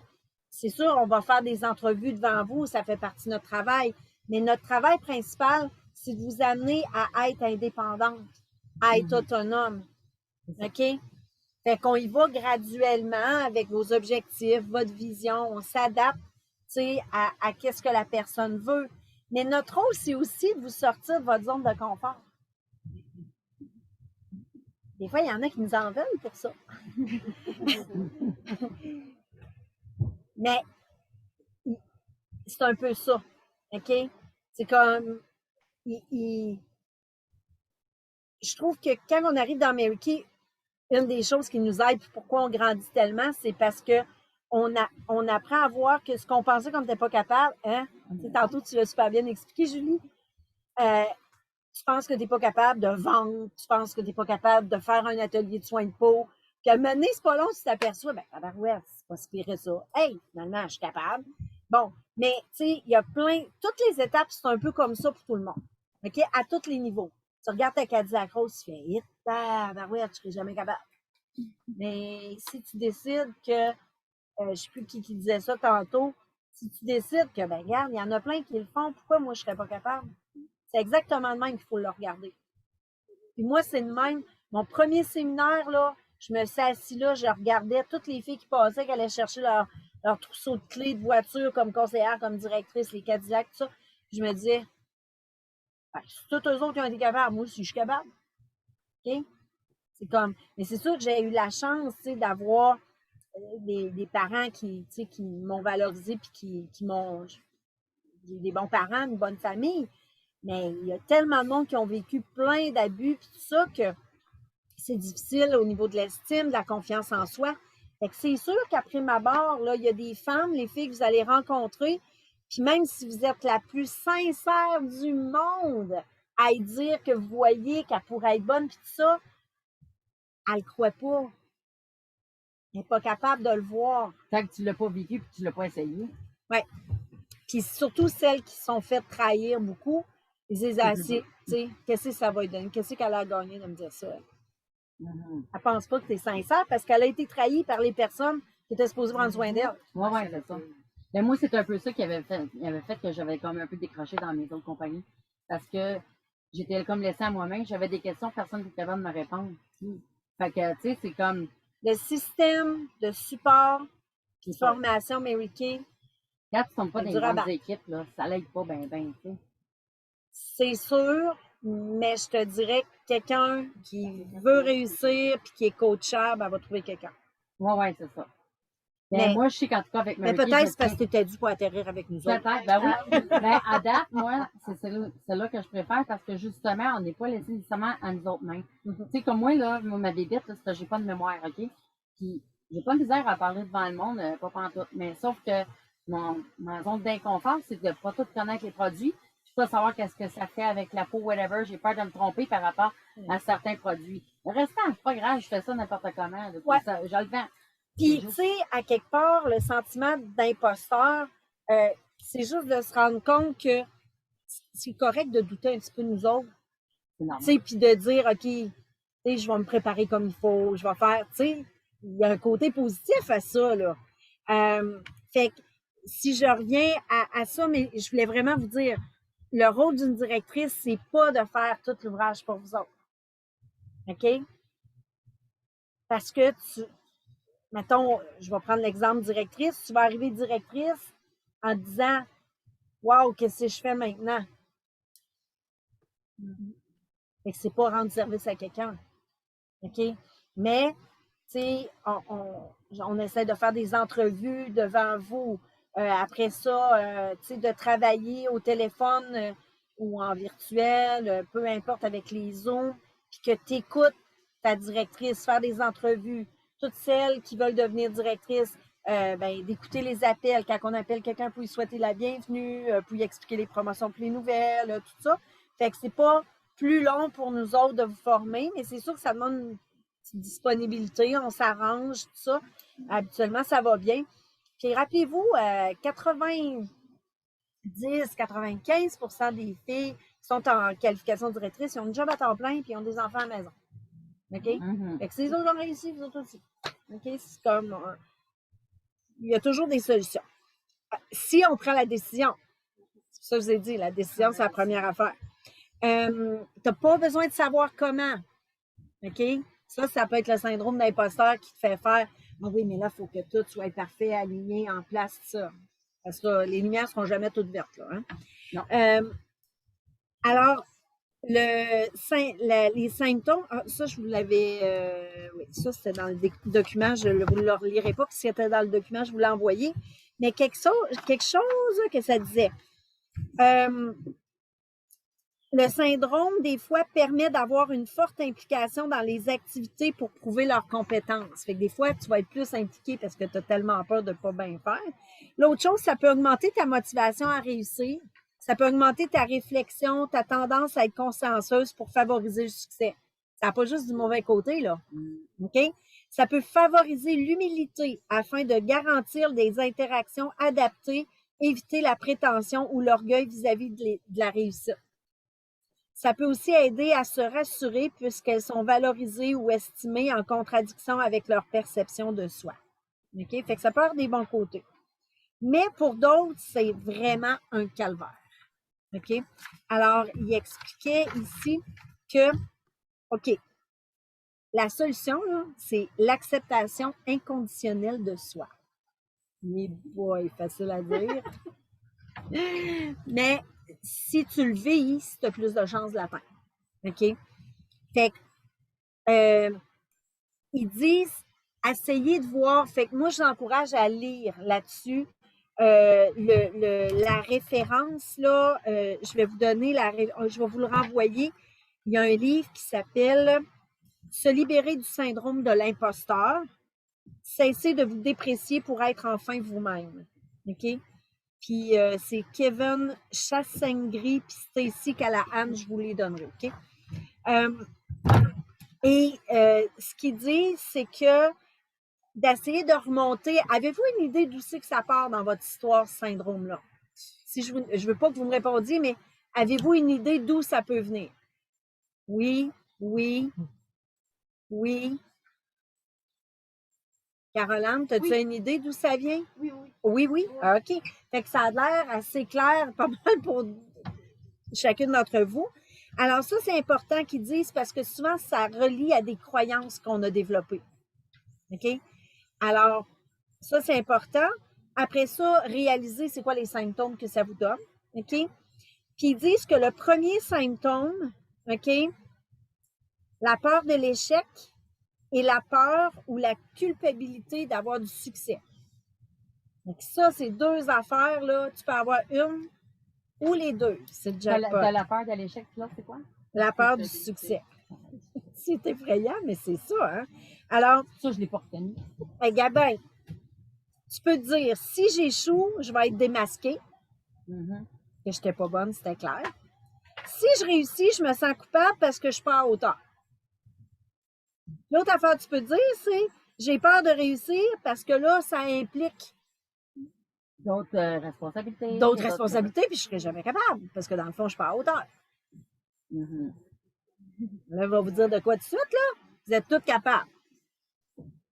c'est sûr, on va faire des entrevues devant vous, ça fait partie de notre travail. Mais notre travail principal, c'est de vous amener à être indépendante, à être autonome. OK? Fait qu'on y va graduellement avec vos objectifs, votre vision, on s'adapte, tu sais, à qu'est-ce que la personne veut. Mais notre rôle, c'est aussi de vous sortir de votre zone de confort. Des fois, il y en a qui nous en veulent pour ça. Mais c'est un peu ça, OK? C'est comme... je trouve que quand on arrive dans Mary Kay, une des choses qui nous aide, pourquoi on grandit tellement, c'est parce que on apprend à voir que ce qu'on pensait qu'on n'était pas capable, hein? Tantôt, tu l'as super bien expliqué, Julie. Tu penses que tu n'es pas capable de vendre, tu penses que tu n'es pas capable de faire un atelier de soins de peau. Puis à un moment donné, c'est pas long, tu t'aperçois, ouais, c'est pas si ça. Hey, finalement, je suis capable. Bon, mais tu sais, il y a toutes les étapes, c'est un peu comme ça pour tout le monde. OK? À tous les niveaux. Tu regardes ta Cadillac Rose, tu fais, ouais, je serai jamais capable. Mais si tu décides que, je ne sais plus qui disait ça tantôt, si tu décides que, regarde, il y en a plein qui le font, pourquoi moi je ne serais pas capable? C'est exactement le même qu'il faut le regarder. Puis moi, c'est le même. Mon premier séminaire, là, je me suis assise là, je regardais toutes les filles qui passaient, qui allaient chercher leur trousseau de clés de voiture comme conseillère, comme directrice, les Cadillacs, tout ça. Puis je me disais, c'est tous eux autres qui ont été capables, moi aussi, je suis capable. OK? C'est comme... Mais c'est sûr que j'ai eu la chance, tu sais, d'avoir des parents qui m'ont valorisé puis qui m'ont... J'ai des bons parents, une bonne famille. Mais il y a tellement de monde qui ont vécu plein d'abus puis tout ça que c'est difficile au niveau de l'estime, de la confiance en soi. Fait que c'est sûr qu'après ma barre, là, il y a des femmes, les filles que vous allez rencontrer, puis même si vous êtes la plus sincère du monde à y dire que vous voyez qu'elle pourrait être bonne puis tout ça, elle ne croit pas. Elle n'est pas capable de le voir. Tant que tu ne l'as pas vécu et que tu ne l'as pas essayé. Oui. Puis surtout celles qui se sont faites trahir beaucoup. Ils disent assez, tu sais, qu'est-ce que ça va lui donner? Qu'est-ce qu'elle a gagné de me dire ça? Elle pense pas que tu es sincère parce qu'elle a été trahie par les personnes qui étaient supposées prendre soin d'elle. Oui, c'est ça. Mais moi, c'est un peu ça qui avait fait que j'avais quand même un peu décroché dans mes autres compagnies. Parce que j'étais comme laissée à moi-même. J'avais des questions, personne n'était capable de me répondre. Fait que, tu sais, c'est comme... Le système de support de formation Mary Kay. Quand tu ne tombes pas dans les grandes équipes, là, ça l'aide pas bien, tu sais. C'est sûr, mais je te dirais que quelqu'un qui veut réussir et qui est coachable, elle va trouver quelqu'un. Oui, c'est ça. Ben, Mais- moi, je sais qu'en tout cas, avec Mais Mary Kay, peut-être je c'est parce que tu étais dû pour atterrir avec nous autres. Peut-être, ben oui. Ben, à date, moi, c'est celle-là que je préfère parce que justement, on n'est pas laissé nécessairement à nous autres mêmes. Mhm. Tu sais, comme moi, là, ma bébête, là, c'est que j'ai pas de mémoire, OK? Puis, j'ai pas de misère à parler devant le monde, pas pantoute. Mais sauf que ma zone d'inconfort, c'est de pas tout connaître les produits. Je peux pas savoir qu'est-ce que ça fait avec la peau, whatever. J'ai peur de me tromper par rapport à certains produits. Le restant, c'est pas grave, je fais ça n'importe comment. Là, Ouais. ça, je le vends. Puis, C'est tu juste- sais, à quelque part, le sentiment d'imposteur, c'est juste de se rendre compte que c'est correct de douter un petit peu de nous autres. C'est normal. Tu sais, puis de dire, OK, tu sais, je vais me préparer comme il faut, je vais faire, tu sais, il y a un côté positif à ça, là. Fait que si je reviens à ça, mais je voulais vraiment vous dire, le rôle d'une directrice, c'est pas de faire tout l'ouvrage pour vous autres. OK? Parce que mettons, je vais prendre l'exemple directrice, tu vas arriver directrice en disant, wow, qu'est-ce que je fais maintenant? Fait que c'est pas rendre service à quelqu'un. OK? Mais, tu sais, on essaie de faire des entrevues devant vous. Après ça, tu sais, de travailler au téléphone ou en virtuel, peu importe, avec les Zooms, puis que tu écoutes ta directrice, faire des entrevues. Toutes celles qui veulent devenir directrices, d'écouter les appels, quand on appelle quelqu'un pour lui souhaiter la bienvenue, pour lui expliquer les promotions pour les nouvelles, tout ça. Fait que c'est pas plus long pour nous autres de vous former, mais c'est sûr que ça demande une petite disponibilité, on s'arrange, tout ça. Habituellement, ça va bien. Puis rappelez-vous, 90-95% des filles qui sont en qualification directrice, ils ont une job à temps plein puis ils ont des enfants à la maison. OK? Mhm. Fait que si les autres ont réussi, vous autres aussi. OK? C'est comme. Il y a toujours des solutions. Si on prend la décision, c'est ça que je vous ai dit, la décision, c'est la première affaire. Tu n'as pas besoin de savoir comment. OK? Ça peut être le syndrome d'imposteur qui te fait faire ah oui, mais là, il faut que tout soit parfait, aligné, en place, ça. Parce que les lumières ne seront jamais toutes vertes. Là, hein? Non. Alors, les symptômes, ça, je vous l'avais. Oui, ça, c'était dans le document. Je ne vous le relirai pas, parce que c'était dans le document, je vous l'ai envoyé. Mais quelque chose que ça disait. Le syndrome, des fois, permet d'avoir une forte implication dans les activités pour prouver leurs compétences. Fait que des fois, tu vas être plus impliqué parce que tu as tellement peur de ne pas bien faire. L'autre chose, ça peut augmenter ta motivation à réussir. Ça peut augmenter ta réflexion, ta tendance à être consciencieuse pour favoriser le succès. Ça n'a pas juste du mauvais côté, là. OK? Ça peut favoriser l'humilité afin de garantir des interactions adaptées, éviter la prétention ou l'orgueil vis-à-vis de la réussite. Ça peut aussi aider à se rassurer puisqu'elles sont valorisées ou estimées en contradiction avec leur perception de soi. OK? Fait que ça peut avoir des bons côtés. Mais pour d'autres, c'est vraiment un calvaire. OK? Alors, il expliquait ici que, OK, la solution, là, c'est l'acceptation inconditionnelle de soi. Mais boy, facile à dire. Mais si tu le vis, tu as plus de chances de l'atteindre. OK? Fait que, ils disent, essayez de voir. Fait que moi, je vous encourage à lire là-dessus. La référence, là, je vais vous donner je vais vous le renvoyer. Il y a un livre qui s'appelle Se libérer du syndrome de l'imposteur. Cessez de vous déprécier pour être enfin vous-même. OK? Puis c'est Kevin Chassengri puis Stacy Callahan, je vous les donnerai. OK? Ce qu'ils disent, c'est que d'essayer de remonter. Avez-vous une idée d'où c'est que ça part dans votre histoire, ce syndrome-là? Si je ne veux pas que vous me répondiez, mais avez-vous une idée d'où ça peut venir? Oui, oui, oui. Caroline, as-tu une idée d'où ça vient? Oui, oui. Oui, oui. Ah, OK. Fait que ça a l'air assez clair, pas mal pour chacune d'entre vous. Alors, ça, c'est important qu'ils disent parce que souvent, ça relie à des croyances qu'on a développées. OK? Alors, ça, c'est important. Après ça, réaliser c'est quoi les symptômes que ça vous donne. OK? Puis, ils disent que le premier symptôme, OK, la peur de l'échec et la peur ou la culpabilité d'avoir du succès. Donc ça, c'est deux affaires, là. Tu peux avoir une ou les deux. C'est le T'as jackpot. la peur de l'échec, là, c'est quoi? La peur du succès. C'est effrayant, mais c'est ça, hein? Alors, Ça, je l'ai pas retenu. hey, Gabin, tu peux te dire, si j'échoue, je vais être démasquée, Mhm. que je n'étais pas bonne, c'était clair. Si je réussis, je me sens coupable parce que je suis pas à hauteur. L'autre affaire que tu peux te dire, c'est j'ai peur de réussir parce que là, ça implique D'autres responsabilités. d'autres responsabilités, puis je ne serai jamais capable, parce que dans le fond, je suis pas à hauteur. Mhm. Là, je vais vous dire de quoi tout de suite, là. Vous êtes toutes capables.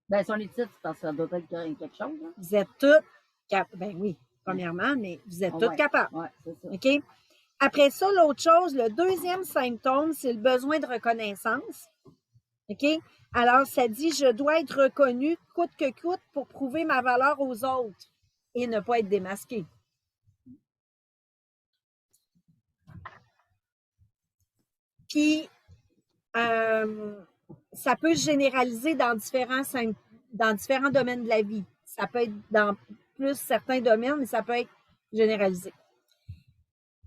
Ben, sur les titres, parce que ça doit être quelque chose, là. Vous êtes toutes capables. Ben oui, premièrement, mais vous êtes toutes Ouais. capables. Ouais, c'est ça. OK? Après ça, l'autre chose, le deuxième symptôme, c'est le besoin de reconnaissance. OK? Alors, ça dit, je dois être reconnu coûte que coûte pour prouver ma valeur aux autres et ne pas être démasqué. Puis, ça peut se généraliser dans différents domaines de la vie. Ça peut être dans plus certains domaines, mais ça peut être généralisé.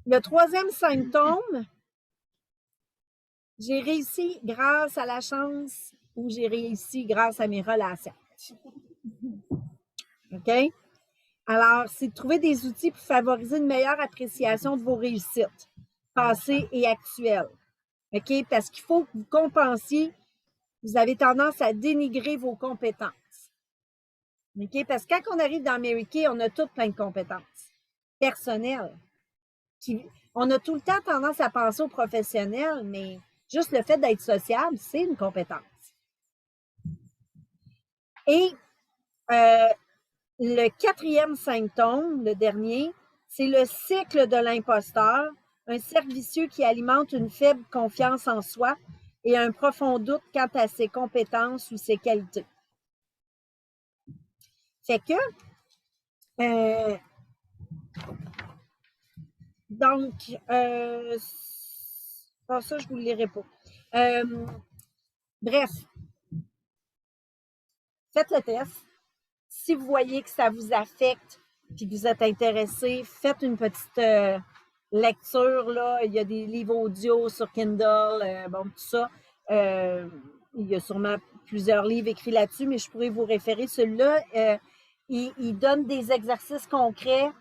Le troisième symptôme, j'ai réussi grâce à la chance ou j'ai réussi grâce à mes relations. OK? Alors, c'est de trouver des outils pour favoriser une meilleure appréciation de vos réussites, passées et actuelles. OK? Parce qu'il faut que vous compensiez. Vous avez tendance à dénigrer vos compétences. OK? Parce que quand on arrive dans Mary Kay, on a toutes plein de compétences personnelles. On a tout le temps tendance à penser aux professionnels, mais juste le fait d'être sociable, c'est une compétence. Et le quatrième symptôme, le dernier, c'est le cycle de l'imposteur, un cercle vicieux qui alimente une faible confiance en soi et un profond doute quant à ses compétences ou ses qualités. Fait que, donc, ça, je ne vous le lirai pas. Bref, faites le test. Si vous voyez que ça vous affecte et que vous êtes intéressé, faites une petite lecture. Là. Il y a des livres audio sur Kindle, bon, tout ça. Il y a sûrement plusieurs livres écrits là-dessus, mais je pourrais vous référer. Celui-là, il donne des exercices concrets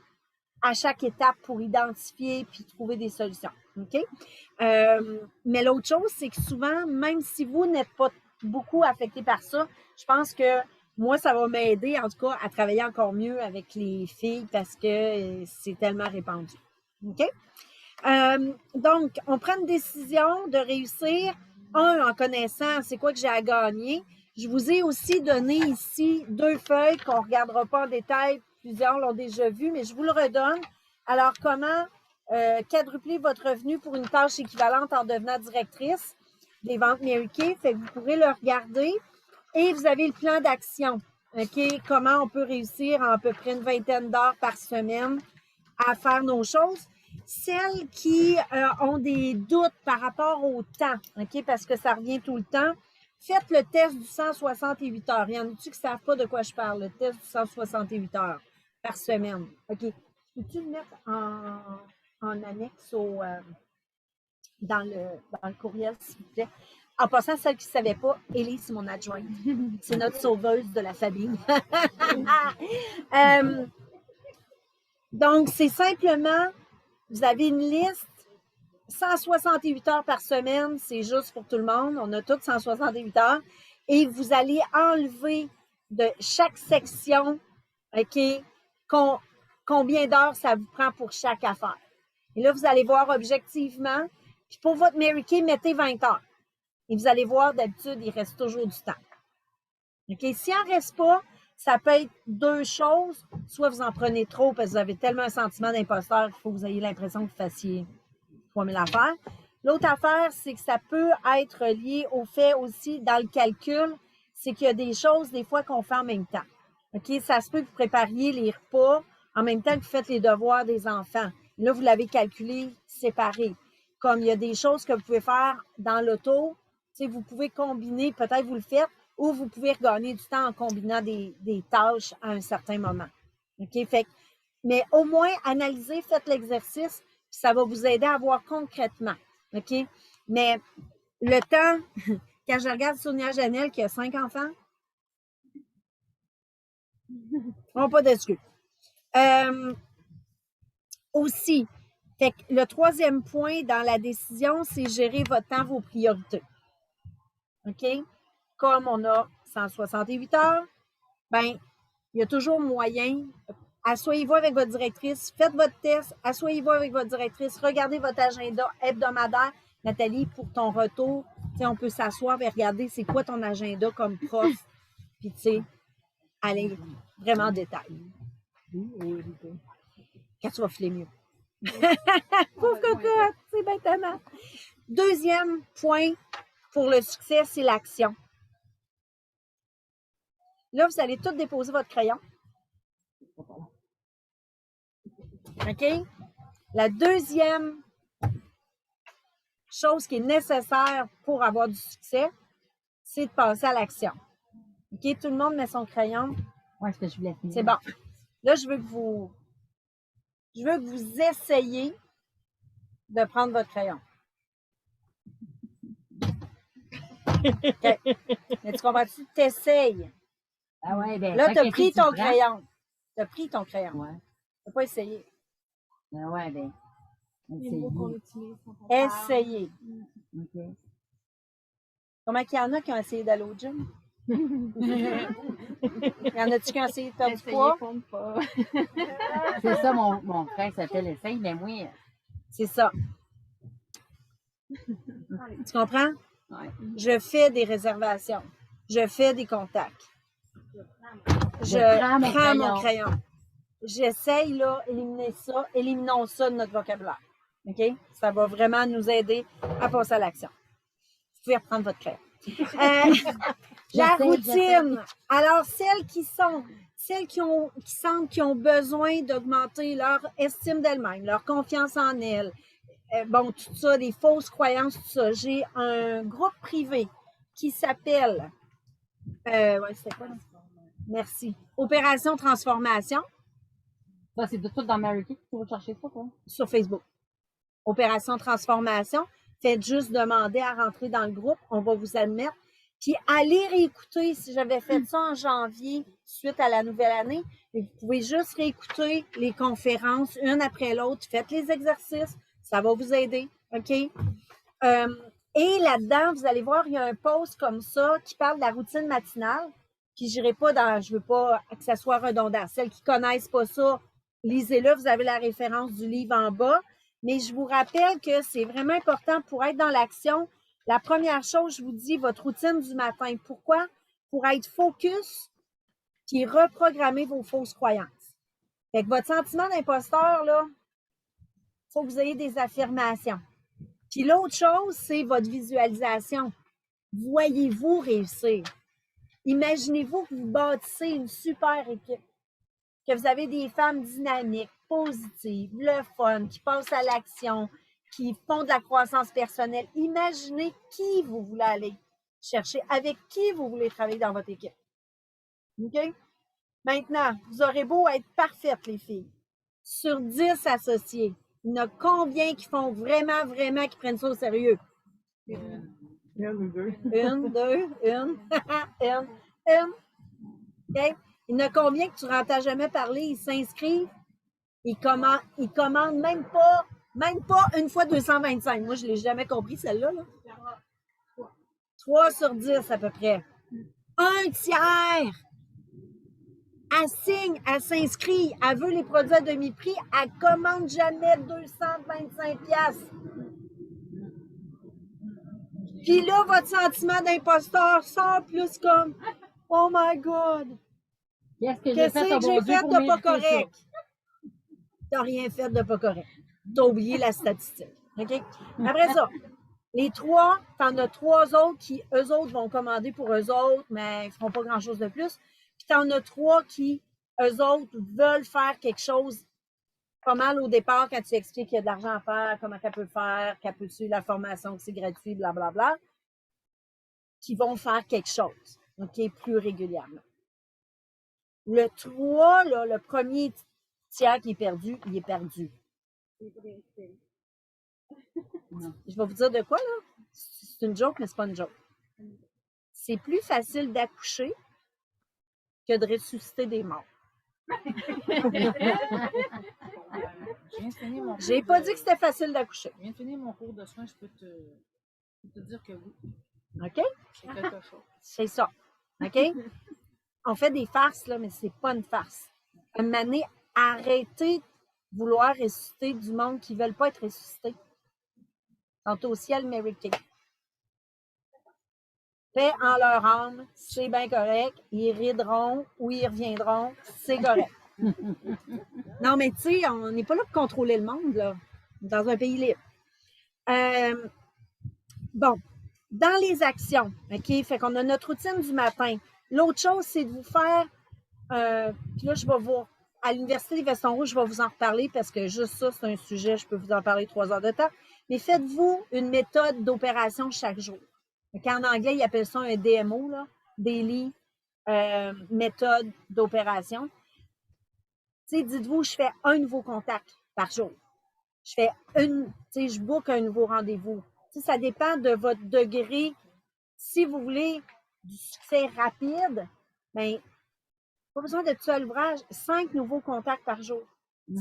à chaque étape pour identifier puis trouver des solutions. OK? Mais l'autre chose, c'est que souvent, même si vous n'êtes pas beaucoup affecté par ça, je pense que moi, ça va m'aider, en tout cas, à travailler encore mieux avec les filles parce que c'est tellement répandu. OK? Donc, on prend une décision de réussir, en connaissant c'est quoi que j'ai à gagner. Je vous ai aussi donné ici 2 feuilles qu'on ne regardera pas en détail. Plusieurs l'ont déjà vu, mais je vous le redonne. Alors, comment quadrupler votre revenu pour une tâche équivalente en devenant directrice des ventes Mary Kay? Fait que vous pourrez le regarder. Et vous avez le plan d'action. OK? Comment on peut réussir en à peu près une vingtaine d'heures par semaine à faire nos choses. Celles qui ont des doutes par rapport au temps, OK? Parce que ça revient tout le temps. Faites le test du 168 heures. Il y en a-tu qui ne savent pas de quoi je parle? Le test du 168 heures par semaine. OK. Peux-tu le mettre en annexe dans le courriel, s'il vous plaît? En passant, celle qui ne savait pas, Élise, c'est mon adjointe. C'est notre sauveuse de la famille. Donc, c'est simplement, vous avez une liste, 168 heures par semaine, c'est juste pour tout le monde. On a toutes 168 heures. Et vous allez enlever de chaque section, OK, combien d'heures ça vous prend pour chaque affaire. Et là, vous allez voir objectivement. Puis pour votre Mary Kay, mettez 20 heures. Et vous allez voir, d'habitude, il reste toujours du temps. OK? S'il n'en reste pas, ça peut être 2 choses. Soit vous en prenez trop parce que vous avez tellement un sentiment d'imposteur qu'il faut que vous ayez l'impression que vous fassiez 3000 affaires. L'autre affaire, c'est que ça peut être lié au fait aussi, dans le calcul, c'est qu'il y a des choses, des fois, qu'on fait en même temps. OK? Ça se peut que vous prépariez les repas en même temps que vous faites les devoirs des enfants. Là, vous l'avez calculé séparé. Comme il y a des choses que vous pouvez faire dans l'auto, vous pouvez combiner, peut-être vous le faites, ou vous pouvez regagner du temps en combinant des tâches à un certain moment. OK? Fait mais au moins, analysez, faites l'exercice, puis ça va vous aider à voir concrètement. OK? Mais le temps, quand je regarde Sonia Janel qui a 5 enfants, on pas d'excuse. Aussi, fait que le troisième point dans la décision, c'est gérer votre temps, vos priorités. OK? Comme on a 168 heures, ben il y a toujours moyen. Asseyez-vous avec votre directrice, faites votre test, asseyez-vous avec votre directrice, regardez votre agenda hebdomadaire. Nathalie, pour ton retour, on peut s'asseoir et regarder c'est quoi ton agenda comme prof. Puis, tu sais, aller vraiment en détail. Quand tu vas filer mieux. Pauvre cocotte, c'est bien tellement. Deuxième point pour le succès, c'est l'action. Là, vous allez tous déposer votre crayon. OK? La deuxième chose qui est nécessaire pour avoir du succès, c'est de passer à l'action. OK? Tout le monde met son crayon. Ouais, ce que je voulais finir. C'est bon. Là, je veux que vous essayiez de prendre votre crayon. OK. Mais tu comprends-tu? T'essayes. Ah ouais, ben, Là, tant tu as que pris tu ton prends. crayon. Tu as pris ton crayon. Ouais. Tu n'as pas essayé. Ah ouais, ben. Les mots qu'on Essayez. utilise quand on parle. Essayez. OK. Comment qu'il y en a qui ont essayé d'aller au gym? Il y en a-tu qui ont essayé de perdre du Essayez, poids? compte pas. C'est ça, mon frère s'appelle Essaye, mais moi, C'est ça. Tu comprends? ouais. Je fais des réservations. Je fais des contacts. Je prends mon mon crayon. J'essaye, là, éliminons ça de notre vocabulaire. OK? Ça va vraiment nous aider à passer à l'action. Vous pouvez reprendre votre crayon. La routine. Alors, celles qui sentent qu'ils ont besoin d'augmenter leur estime d'elles-mêmes, leur confiance en elles, bon, tout ça, les fausses croyances, tout ça. J'ai un groupe privé qui s'appelle, ouais, c'est quoi? Merci. Opération Transformation Ça, c'est de tout dans Mary Kay que tu vas chercher ça, quoi. sur Facebook. Opération Transformation. Faites juste demander à rentrer dans le groupe. On va vous admettre. Puis allez réécouter, si j'avais fait ça en janvier, suite à la nouvelle année, vous pouvez juste réécouter les conférences une après l'autre. Faites les exercices. Ça va vous aider. OK? Et là-dedans, vous allez voir, il y a un post comme ça qui parle de la routine matinale. Puis je veux pas que ça soit redondant. Celles qui connaissent pas ça, lisez-le. Vous avez la référence du livre en bas. Mais je vous rappelle que c'est vraiment important pour être dans l'action. La première chose, je vous dis, votre routine du matin. Pourquoi? Pour être focus puis reprogrammer vos fausses croyances. Fait que votre sentiment d'imposteur, là, il faut que vous ayez des affirmations. Puis l'autre chose, c'est votre visualisation. Voyez-vous réussir. Imaginez-vous que vous bâtissez une super équipe, que vous avez des femmes dynamiques, positives, le fun, qui passent à l'action, qui font de la croissance personnelle. Imaginez qui vous voulez aller chercher, avec qui vous voulez travailler dans votre équipe. OK? Maintenant, vous aurez beau être parfaites, les filles. Sur 10 associés, il y en a combien qui font vraiment, qui prennent ça au sérieux? Une ou deux. Une, deux, une, une. OK? Il y en a combien que tu n'entends jamais parler, ils s'inscrivent, ils commandent même pas une fois 225. Moi, je ne l'ai jamais compris, celle-là. Là. 3 sur 10 à peu près. Un tiers! Elle signe, elle s'inscrit, elle veut les produits à demi-prix, elle commande jamais 225 $. Puis là, votre sentiment d'imposteur sort plus comme « Oh my God! Qu'est-ce que j'ai Qu'est-ce fait, que j'ai fait pour de pas mériter ça? correct? » T'as rien fait de pas correct. T'as oublié la statistique. OK? Après ça, les 3, t'en as 3 autres qui, eux autres, vont commander pour eux autres, mais ils feront pas grand-chose de plus. Puis t'en as 3 qui, eux autres, veulent faire quelque chose pas mal au départ quand tu expliques qu'il y a de l'argent à faire, comment qu'elle peut le faire, qu'elle peut suivre la formation, que c'est gratuit, blablabla, qui vont faire quelque chose, OK, plus régulièrement. Le 3, là, le premier tiers qui est perdu, il est perdu. Je vais vous dire de quoi, là? C'est une joke, mais c'est pas une joke. C'est plus facile d'accoucher que de ressusciter des morts. Je viens de finir mon J'ai cours pas de- dit que c'était facile d'accoucher. Je viens de finir mon cours de soins, je peux te dire que oui, OK? c'est quelque chose. C'est ça. OK? On fait des farces, là, mais c'est pas une farce. Un moment donné, arrêtez de vouloir ressusciter du monde qui ne veulent pas être ressuscités. Ils sont au ciel mérité. Paix en leur âme, c'est bien correct. Ils rideront ou ils reviendront, c'est correct. Non, mais tu sais, on n'est pas là pour contrôler le monde, là. On est dans un pays libre. Bon, dans les actions, OK? Fait qu'on a notre routine du matin. L'autre chose, c'est de vous faire. Puis là, je vais vous. À l'Université des Vestons Rouges, je vais vous en reparler parce que juste ça, c'est un sujet, je peux vous en parler 3 heures de temps. Mais faites-vous une méthode d'opération chaque jour. Donc, en anglais, ils appellent ça un DMO, là, Daily Méthode d'opération. Tu sais, dites-vous, je fais un nouveau contact par jour. Je fais je book un nouveau rendez-vous. Tu sais, ça dépend de votre degré. Si vous voulez du succès rapide, bien, pas besoin de tout à l'ouvrage. 5 nouveaux contacts par jour.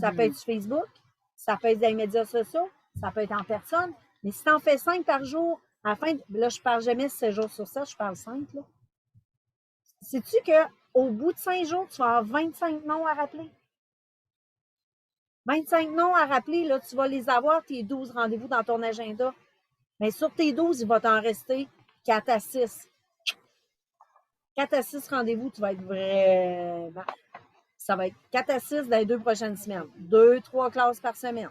Ça peut être sur Facebook, ça peut être dans les médias sociaux, ça peut être en personne. Mais si tu en fais 5 par jour, à la fin, là, je parle jamais 7 jours sur 7, je parle 5. Là. Sais-tu qu'au bout de 5 jours, tu vas avoir 25 noms à rappeler? 25 noms à rappeler, là, tu vas les avoir, tes 12 rendez-vous dans ton agenda. Mais sur tes 12, il va t'en rester 4 à 6. 4 à 6 rendez-vous, tu vas être vraiment. Ça va être 4 à 6 dans les 2 prochaines semaines. 2, 3 classes par semaine.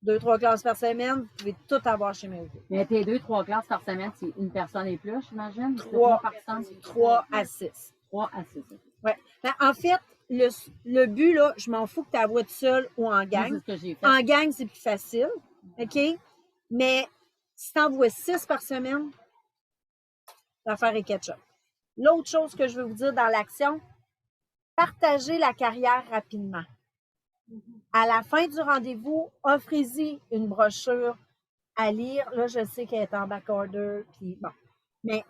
2, 3 classes par semaine, vous pouvez tout avoir chez Mérité. Mais tes 2-3 classes par semaine, c'est une personne et plus, j'imagine? 3 personnes? 3 à 6. 3 à 6. Ouais. Ben, en fait, le but, là, je m'en fous que tu la vois toute seule ou en C'est gang. ce que j'ai fait. En gang, c'est plus facile. OK? Mais si tu en vois 6 par semaine, l'affaire est ketchup. L'autre chose que je veux vous dire dans l'action, partagez la carrière rapidement. À la fin du rendez-vous, offrez-y une brochure à lire. Là, je sais qu'elle est en backorder, puis bon. Mais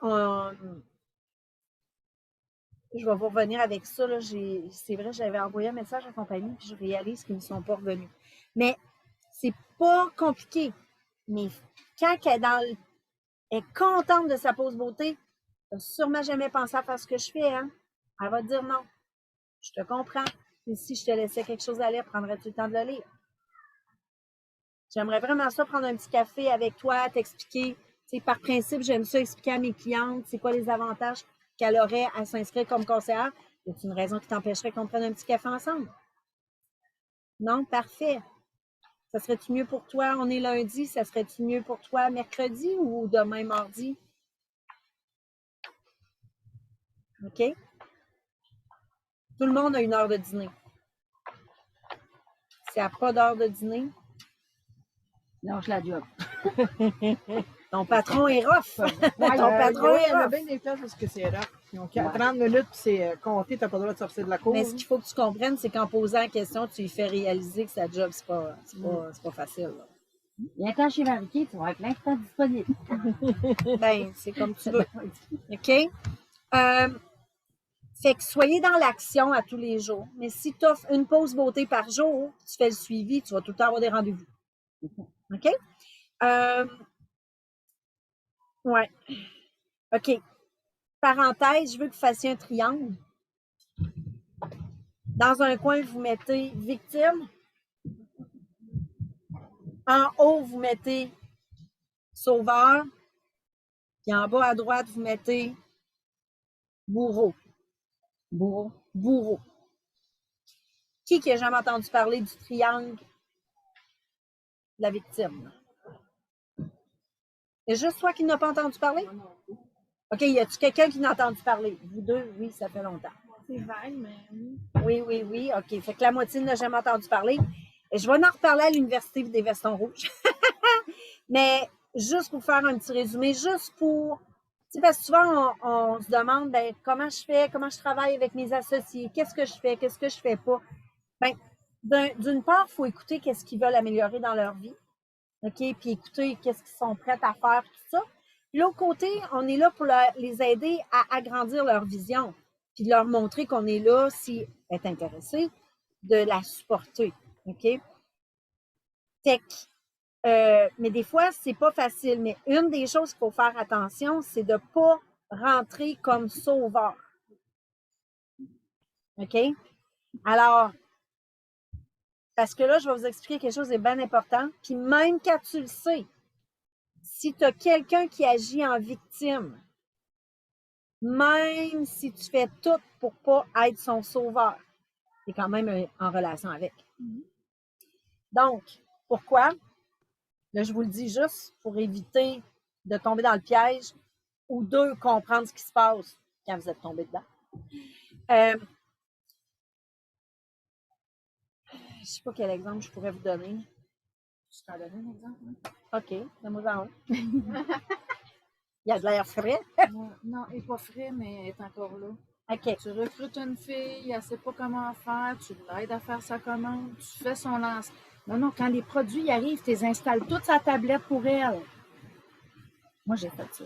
je vais vous revenir avec ça. Là. C'est vrai, j'avais envoyé un message à la compagnie, puis je réalise qu'ils ne sont pas revenus. Mais c'est pas compliqué. Mais quand elle est contente de sa pause beauté, elle n'a sûrement jamais pensé à faire ce que je fais, hein? Elle va te dire non. Je te comprends. Et si je te laissais quelque chose à lire, prendrais-tu le temps de le lire? J'aimerais vraiment ça prendre un petit café avec toi, t'expliquer. Tu sais, par principe, j'aime ça expliquer à mes clientes c'est quoi les avantages qu'elle aurait à s'inscrire comme conseillère. Y a-t-il une raison qui t'empêcherait qu'on prenne un petit café ensemble? Non? Parfait. Ça serait-tu mieux pour toi? On est lundi. Ça serait-tu mieux pour toi mercredi ou demain mardi? OK? Tout le monde a une heure de dîner. S'il n'y a pas d'heure de dîner, Lâche la job. ton patron est rough. Ton patron Il est y en a rough. bien des places parce que c'est rare. Ils ont 30 minutes, puis c'est compté, t'as pas le droit de sortir de la cour. Mais ce qu'il faut que tu comprennes, c'est qu'en posant la question, tu lui fais réaliser que sa job, c'est pas facile. Là. Viens-t'en chez Mariquet, tu vas avoir plein de temps disponible. Ben, c'est comme tu veux. OK? Fait que soyez dans l'action à tous les jours. Mais si tu offres une pause beauté par jour, tu fais le suivi, tu vas tout le temps avoir des rendez-vous. OK? Ouais. OK. Parenthèse, je veux que vous fassiez un triangle. Dans un coin, vous mettez victime. En haut, vous mettez sauveur. Puis en bas à droite, vous mettez bourreau. Bourreau. Qui n'a jamais entendu parler du triangle de la victime? C'est juste toi qui n'as pas entendu parler? OK, y a-tu quelqu'un qui n'a entendu parler? Vous deux, oui, ça fait longtemps. C'est vague, mais oui. Oui. OK. Fait que la moitié n'a jamais entendu parler. Et je vais en reparler à l'Université des Vestons Rouges. Mais juste pour faire un petit résumé, juste pour sais, parce que souvent, on se demande, ben, comment je travaille avec mes associés, qu'est-ce que je fais, qu'est-ce que je fais pas. Ben, d'une part, il faut écouter qu'est-ce qu'ils veulent améliorer dans leur vie, OK? Puis écouter qu'est-ce qu'ils sont prêts à faire, tout ça. Puis l'autre côté, on est là pour les aider à agrandir leur vision, puis de leur montrer qu'on est là, s'ils sont intéressés, de la supporter, OK? Fait que, mais des fois, c'est pas facile. Mais une des choses qu'il faut faire attention, c'est de pas rentrer comme sauveur. OK? Alors, parce que là, je vais vous expliquer quelque chose de bien important. Puis même quand tu le sais, si tu as quelqu'un qui agit en victime, même si tu fais tout pour pas être son sauveur, tu es quand même en relation avec. Donc, pourquoi? Là, je vous le dis juste pour éviter de tomber dans le piège ou de comprendre ce qui se passe quand vous êtes tombé dedans. Je ne sais pas quel exemple je pourrais vous donner. Je t'en donne un exemple? Hein? OK, donne-moi un. Il y a de l'air frais. Non, il n'est pas frais, mais elle est encore là. OK. Tu recrutes une fille, elle ne sait pas comment faire, tu l'aides à faire sa commande, tu fais son lancement. Non, quand les produits arrivent, tu les installes toute sa tablette pour elle. Moi, j'ai fait ça.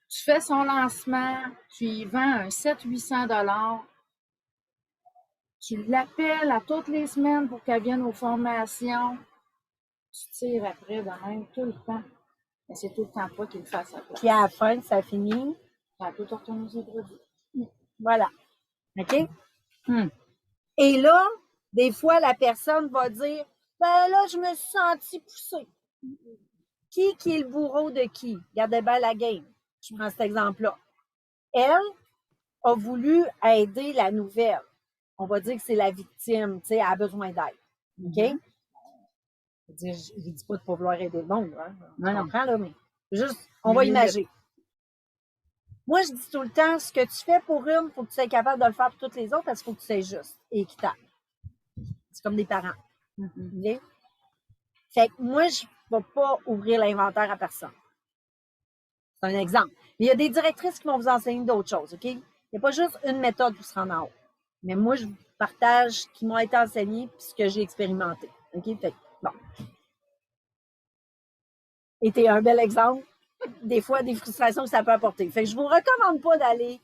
Tu fais son lancement, tu y vends un 700-800 $. Tu l'appelles à toutes les semaines pour qu'elle vienne aux formations. Tu tires après de même tout le temps. Mais c'est tout le temps pas qu'il le fasse à toi. Puis à la fin, ça finit. Ça peut te retourner ses produits. Voilà. OK? Et là, des fois, la personne va dire, ben là, je me suis sentie poussée. Qui est le bourreau de qui? Regardez bien la game. Je prends cet exemple-là. Elle a voulu aider la nouvelle. On va dire que c'est la victime, tu sais, elle a besoin d'aide. OK? Je ne dis pas de ne pas vouloir aider le monde, hein? On comprend, là, mais juste, on va imaginer. Moi, je dis tout le temps, ce que tu fais pour une, il faut que tu sois capable de le faire pour toutes les autres parce qu'il faut que tu sois juste et équitable. C'est comme des parents. Okay? Fait que moi, je ne vais pas ouvrir l'inventaire à personne. C'est un exemple. Mais il y a des directrices qui vont vous enseigner d'autres choses, OK? Il n'y a pas juste une méthode pour se rendre en haut. Mais moi, je vous partage ce qui m'a été enseigné et ce que j'ai expérimenté. OK? Fait que, bon. Et t'es un bel exemple, des fois, des frustrations que ça peut apporter. Fait que je vous recommande pas d'aller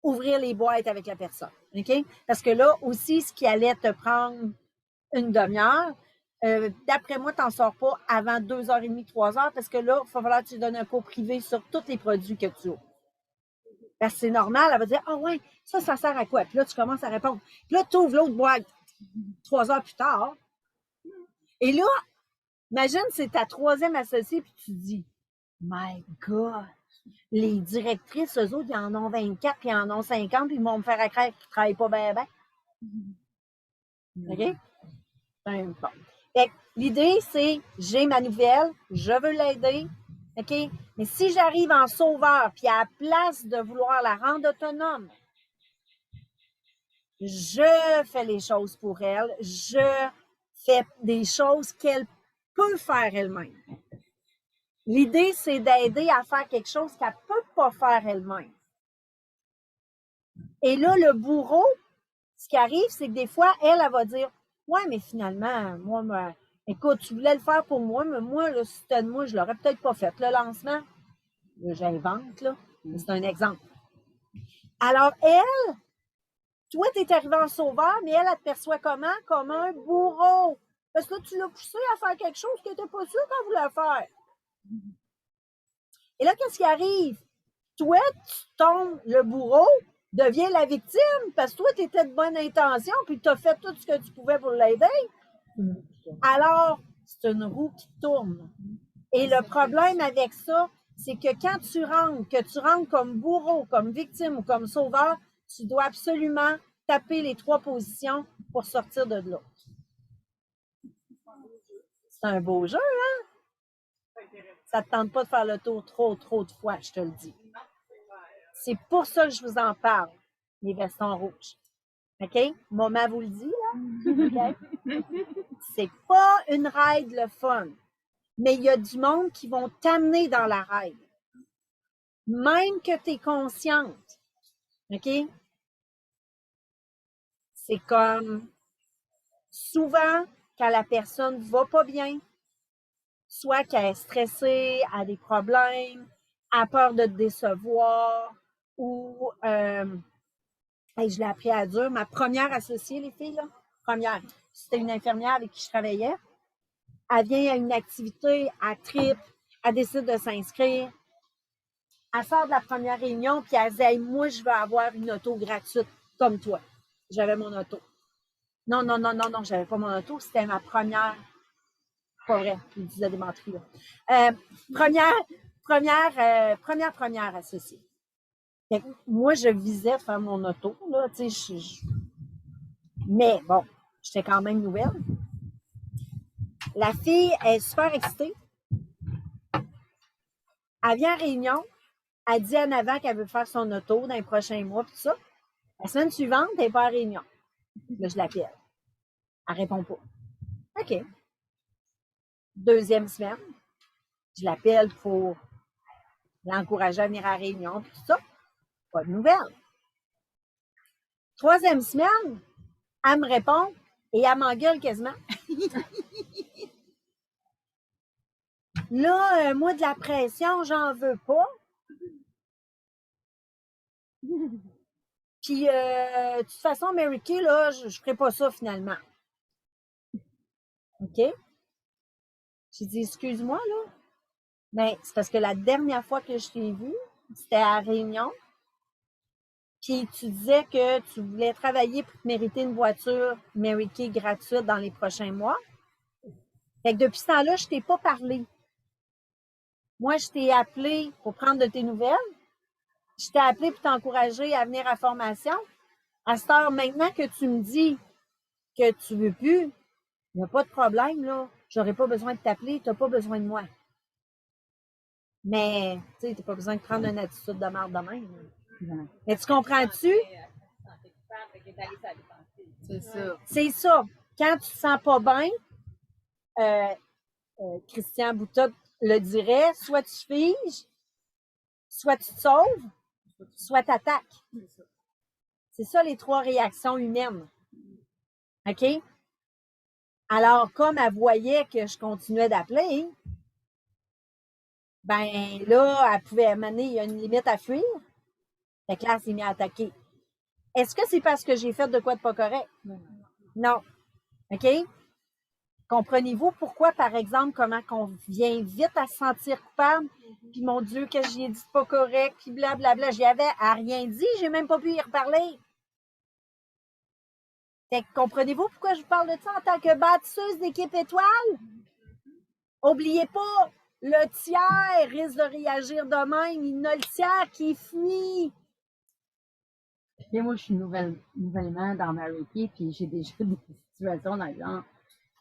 ouvrir les boîtes avec la personne. OK? Parce que là, aussi, ce qui allait te prendre une demi-heure, d'après moi, tu n'en sors pas avant 2h30, 3h, parce que là, il va falloir que tu donnes un cours privé sur tous les produits que tu as. Parce que c'est normal, elle va dire, ah ouais, ça sert à quoi? Puis là, tu commences à répondre. Puis là, tu ouvres l'autre boîte 3 heures plus tard. Et là, imagine, c'est ta troisième associée, puis tu dis, my God, les directrices, eux autres, ils en ont 24, puis ils en ont 50, puis ils vont me faire accroire qu'ils ne travaillent pas bien, bien. OK? Bon. L'idée, c'est, j'ai ma nouvelle, je veux l'aider, OK? Mais si j'arrive en sauveur, puis à la place de vouloir la rendre autonome, je fais les choses pour elle, je fais des choses qu'elle peut faire elle-même. L'idée, c'est d'aider à faire quelque chose qu'elle ne peut pas faire elle-même. Et là, le bourreau, ce qui arrive, c'est que des fois, elle va dire, ouais, mais finalement, moi, écoute, tu voulais le faire pour moi, mais moi, là, si c'était de moi, je l'aurais peut-être pas fait. Le lancement, là, j'invente, là, mais c'est un exemple. Alors, elle, toi, tu es arrivé en sauveur, mais elle te perçoit comment? Comme un bourreau. Parce que là, tu l'as poussé à faire quelque chose qu'elle n'était pas sûre qu'elle voulait faire. Et là, qu'est-ce qui arrive? Toi, tu tombes, le bourreau devient la victime parce que toi, tu étais de bonne intention puis tu as fait tout ce que tu pouvais pour l'aider. Alors, c'est une roue qui tourne. Et le problème avec ça, c'est que quand tu rentres comme bourreau, comme victime ou comme sauveur, tu dois absolument taper les 3 positions pour sortir de l'autre. C'est un beau jeu, hein? Ça ne te tente pas de faire le tour trop de fois, je te le dis. C'est pour ça que je vous en parle, les vestons rouges. OK? Maman vous le dit, là. OK? C'est pas une ride le fun. Mais il y a du monde qui vont t'amener dans la ride. même que tu es consciente, OK? C'est comme souvent quand la personne va pas bien, soit qu'elle est stressée, a des problèmes, a peur de te décevoir, ou hey, je l'ai appris à dur. Ma première associée, les filles, là, première, c'était une infirmière avec qui je travaillais. Elle vient à une activité, elle tripe, elle décide de s'inscrire. Elle sort de la première réunion, puis elle dit hey, moi, je veux avoir une auto gratuite comme toi. J'avais mon auto. Non, j'avais pas mon auto, c'était ma première. Pas vrai, il disait des menteries, là. Première associée. Fait que moi, je visais faire mon auto, là, tu sais, mais bon, j'étais quand même nouvelle. La fille est super excitée. Elle vient en réunion, elle dit en avant qu'elle veut faire son auto dans les prochains mois, puis tout ça. La semaine suivante, elle n'est pas en réunion. Là, je l'appelle. Elle répond pas. OK. Deuxième semaine, je l'appelle pour l'encourager à venir à la réunion, puis tout ça. Pas de nouvelles. Troisième semaine, elle me répond et elle m'engueule quasiment. Là, moi, de la pression, j'en veux pas. Puis, de toute façon, Mary Kay, là, je ferai pas ça finalement. OK? J'ai dit, excuse-moi, là. Ben, c'est parce que la dernière fois que je t'ai vue, c'était à la Réunion. Puis, tu disais que tu voulais travailler pour te mériter une voiture Mary Kay gratuite dans les prochains mois. Fait que depuis ce temps-là, je t'ai pas parlé. Moi, je t'ai appelé pour prendre de tes nouvelles. Je t'ai appelé pour t'encourager à venir à formation. À cette heure, maintenant que tu me dis que tu veux plus, il n'y a pas de problème, là. J'aurais pas besoin de t'appeler, tu n'as pas besoin de moi. Mais, tu sais, tu n'as pas besoin de prendre une attitude de merde de même. Mais tu comprends-tu? C'est ça. C'est ça. Quand tu te sens pas bien, Christian Boutot le dirait, soit tu figes, soit tu te sauves, soit tu attaques. C'est ça les trois réactions humaines. OK? Alors, comme elle voyait que je continuais d'appeler, ben là, elle pouvait amener, il y a une limite à fuir. Fait que là, elle s'est mise à attaquer. Est-ce que c'est parce que j'ai fait de quoi de pas correct? Non. OK? Comprenez-vous pourquoi, par exemple, comment qu'on vient vite à se sentir coupable? Puis mon Dieu, que j'y ai dit pas correct, puis blablabla. J'y avais à rien dit, j'ai même pas pu y reparler. Fait que comprenez-vous pourquoi je vous parle de ça en tant que bâtisseuse d'équipe étoile? Oubliez pas, le tiers risque de réagir de même. Il y a le tiers qui fuit. Puis moi, je suis nouvellement dans Mary Kay, puis j'ai déjà des situations dans le genre.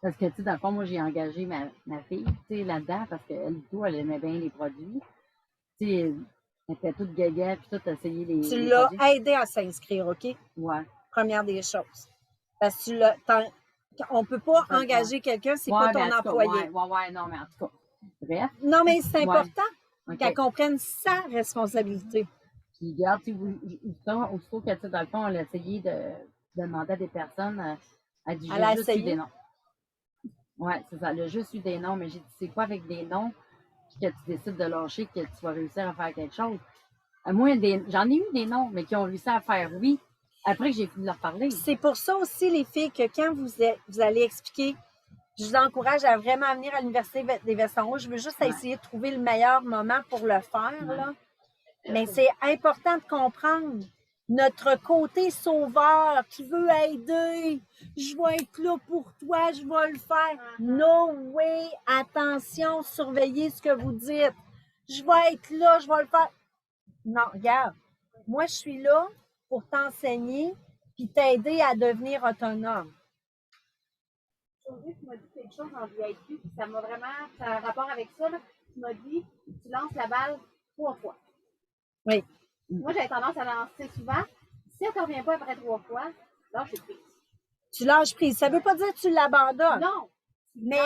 Parce que, tu sais, dans le fond, moi, j'ai engagé ma fille, tu sais, là-dedans, parce qu'elle, tout, elle aimait bien les produits. Tu sais, elle était toute gaga, puis tout, essayé les Tu les l'as produits. aidé à s'inscrire, OK? Ouais. Première des choses. Parce que tu l'as. On peut pas Ouais. engager quelqu'un, c'est Ouais, pas mais ton en tout cas, employé. ouais, non, mais en tout cas. Bref. Non, mais c'est important OK. qu'elle comprenne sa responsabilité. Puis, regarde, tu sais, aussitôt que, tu sais, dans le fond, elle a essayé de demander à des personnes, elle dit, Elle a j'ai juste eu essayé. des noms. Ouais, c'est ça, elle a juste eu des noms, mais j'ai dit, c'est quoi avec des noms, puis que tu décides de lâcher, que tu vas réussir à faire quelque chose? Moi, j'en ai eu des noms, mais qui ont réussi à faire oui, après que j'ai fini de leur parler. C'est pour ça aussi, les filles, que quand vous allez expliquer, je vous encourage à vraiment venir à l'Université des Vestons Rouges. Je veux juste essayer de trouver le meilleur moment pour le faire, là. Mais c'est important de comprendre notre côté sauveur qui veut aider. Je vais être là pour toi, je vais le faire. No way, attention, surveillez ce que vous dites. Je vais être là, je vais le faire. Non, regarde, moi je suis là pour t'enseigner puis t'aider à devenir autonome. Aujourd'hui, tu m'as dit quelque chose en VIP, puis ça m'a vraiment, ça a un rapport avec ça, là. Tu m'as dit, tu lances la balle 3 fois. Oui. Moi, j'avais tendance à lancer souvent. Si elle ne revient pas après 3 fois, là, je suis prise. Tu lâches prise. Ça ne veut pas dire que tu l'abandonnes. Non. Mais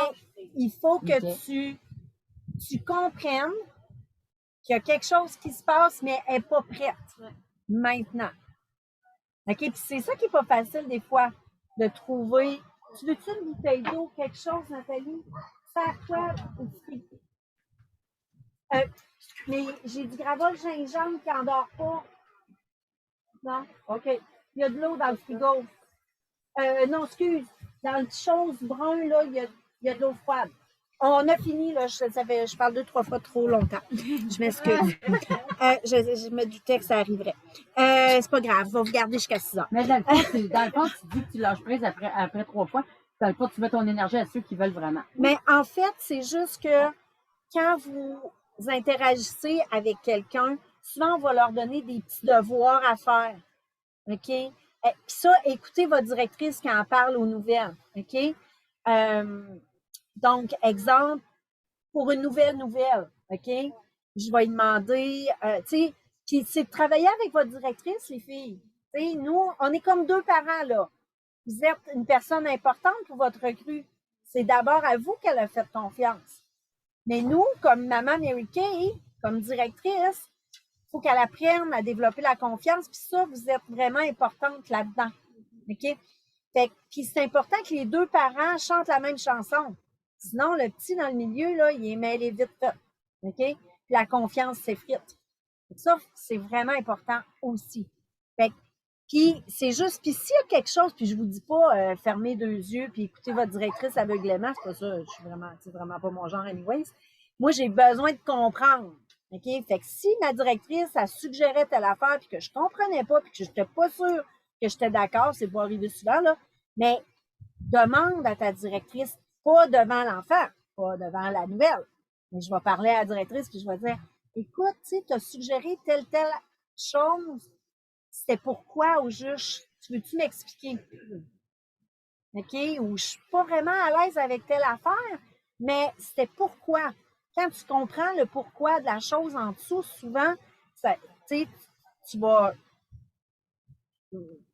il faut que Ok. tu comprennes qu'il y a quelque chose qui se passe, mais elle n'est pas prête maintenant. OK? Puis c'est ça qui n'est pas facile des fois, de trouver. Tu veux-tu une bouteille d'eau, quelque chose, Nathalie? Sers-toi une petite. Mais j'ai du gravol gingembre qui n'endort pas. Non? OK. Il y a de l'eau dans le frigo. Non, excuse. Dans le petit chose brun, là, il y a de l'eau froide. On a fini, là. Je parle 2-3 fois trop longtemps. Je m'excuse. Je me doutais que ça arriverait. C'est pas grave. On va vous garder jusqu'à 6 heures. Mais dans le fond, tu dis que tu lâches prise après 3 fois. Dans le fond, tu mets ton énergie à ceux qui veulent vraiment. Mais en fait, c'est juste que quand vous interagissez avec quelqu'un, souvent, on va leur donner des petits devoirs à faire. OK? Puis ça, écoutez votre directrice quand elle parle aux nouvelles. OK? Donc, exemple, pour une nouvelle, OK? Je vais lui demander, tu sais, puis c'est de travailler avec votre directrice, les filles. Tu sais, nous, on est comme 2 parents, là. Vous êtes une personne importante pour votre recrue. C'est d'abord à vous qu'elle a fait confiance. Mais nous, comme maman Mary Kay, comme directrice, il faut qu'elle apprenne à développer la confiance. Puis ça, vous êtes vraiment importante là-dedans. OK? Puis c'est important que les 2 parents chantent la même chanson. Sinon, le petit dans le milieu, là, il est mêlé vite fait. OK? Puis la confiance s'effrite. Ça, c'est vraiment important aussi. Puis c'est juste, puis s'il y a quelque chose, puis je vous dis pas fermez 2 yeux puis écoutez votre directrice aveuglément, c'est pas ça, c'est vraiment pas mon genre anyways. Moi, j'ai besoin de comprendre. OK? Fait que si ma directrice, elle suggérait telle affaire puis que je comprenais pas puis que je n'étais pas sûre que j'étais d'accord, c'est pas arrivé souvent, là, mais demande à ta directrice, pas devant l'enfant, pas devant la nouvelle. Mais je vais parler à la directrice puis je vais dire, écoute, tu sais, tu as suggéré telle chose, c'était pourquoi au juste, tu veux-tu m'expliquer? OK? Ou je suis pas vraiment à l'aise avec telle affaire, mais c'était pourquoi. Quand tu comprends le pourquoi de la chose en dessous, souvent, tu vas.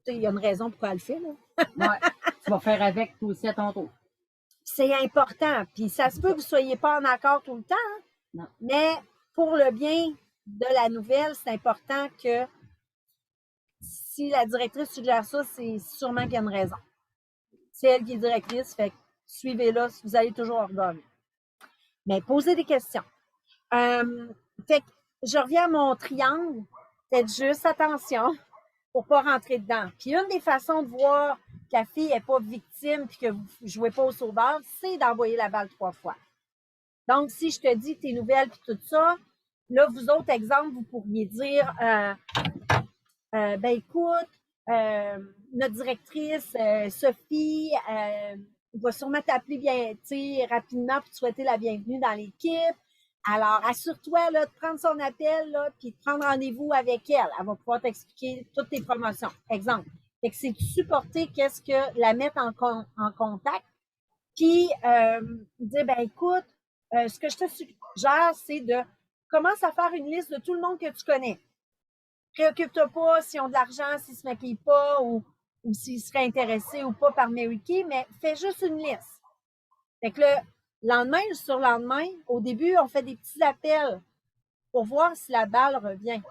Il y a une raison pourquoi elle le fait, là. Ouais. Tu vas faire avec toi aussi à ton tour. C'est important. Puis ça se peut que vous ne soyez pas en accord tout le temps, hein? Non. Mais pour le bien de la nouvelle, c'est important que si la directrice suggère ça, c'est sûrement qu'il y a une raison. C'est elle qui est directrice, fait que suivez-la, vous allez toujours ordonner. Mais posez des questions. Fait que je reviens à mon triangle. Faites juste attention pour ne pas rentrer dedans. Puis une des façons de voir que la fille n'est pas victime puis que vous ne jouez pas au sauveur, c'est d'envoyer la balle 3 fois. Donc, si je te dis tes nouvelles puis tout ça, là, vous autres, exemple, vous pourriez dire ben écoute, notre directrice, Sophie, va sûrement t'appeler bien, rapidement pour te souhaiter la bienvenue dans l'équipe. Alors, assure-toi là, de prendre son appel là, puis de prendre rendez-vous avec elle. Elle va pouvoir t'expliquer toutes tes promotions. Exemple. Fait que c'est de supporter qu'est-ce que la mettre en contact. Puis, dire, ben écoute, ce que je te suggère, c'est de commencer à faire une liste de tout le monde que tu connais. Préoccupe-toi pas s'ils ont de l'argent, s'ils se maquillent pas ou s'ils seraient intéressés ou pas par Mary Kay, mais fais juste une liste. Fait que le lendemain, le surlendemain, au début, on fait des petits appels pour voir si la balle revient.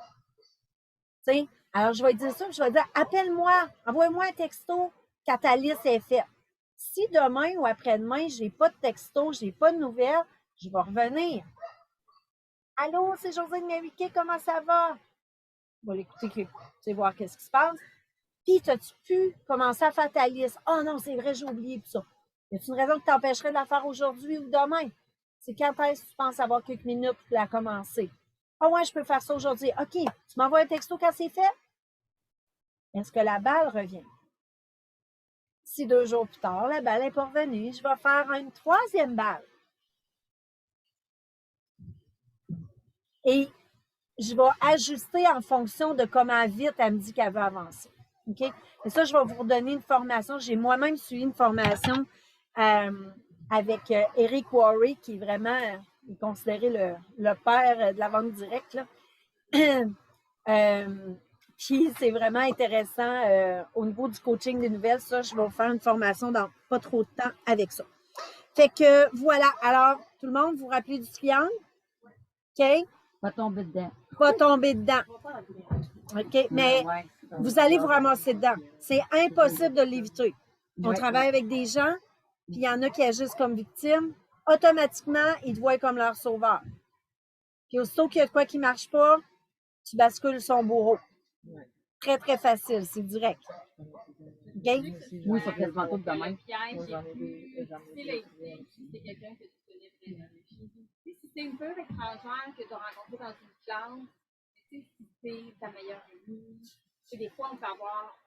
T'sais? Alors, je vais dire ça, je vais dire, appelle-moi, envoie-moi un texto quand ta liste est faite. Si demain ou après-demain, j'ai pas de texto, j'ai pas de nouvelles, je vais revenir. Allô, c'est Josée de Mary Kay, comment ça va? Je vais l'écouter, voir qu'est-ce qui se passe. Puis, as-tu pu commencer à faire ta liste? Oh non, c'est vrai, j'ai oublié tout ça. Y a-t-il une raison qui t'empêcherait de la faire aujourd'hui ou demain? C'est quand est-ce que tu penses avoir quelques minutes pour la commencer? Ah ouais, je peux faire ça aujourd'hui. OK, tu m'envoies un texto quand c'est fait? Est-ce que la balle revient? Si 2 jours plus tard, la balle n'est pas revenue, je vais faire une 3e balle. Et je vais ajuster en fonction de comment vite elle me dit qu'elle veut avancer. OK? Et ça, je vais vous redonner une formation. J'ai moi-même suivi une formation avec Eric Worre, qui est vraiment considéré le père de la vente directe. Puis c'est vraiment intéressant au niveau du coaching des nouvelles. Ça, je vais vous faire une formation dans pas trop de temps avec ça. Fait que voilà. Alors, tout le monde, vous vous rappelez du triangle? OK? Pas tomber dedans. Pas tomber dedans. OK? Mais Ouais. vous allez vous ramasser dedans. C'est impossible de l'éviter. On Ouais. travaille avec des gens, puis il y en a qui agissent comme victimes. Automatiquement, ils te voient comme leur sauveur. Puis aussitôt qu'il y a de quoi qui ne marche pas, tu bascules son bourreau. Très, très facile. C'est direct. OK? Oui, ils sont quasiment tous de même. C'est quelqu'un que tu connais vraiment. Si c'est une peur étrangère que tu as rencontrée dans une classe, si c'est ta meilleure amie, des fois, on peut avoir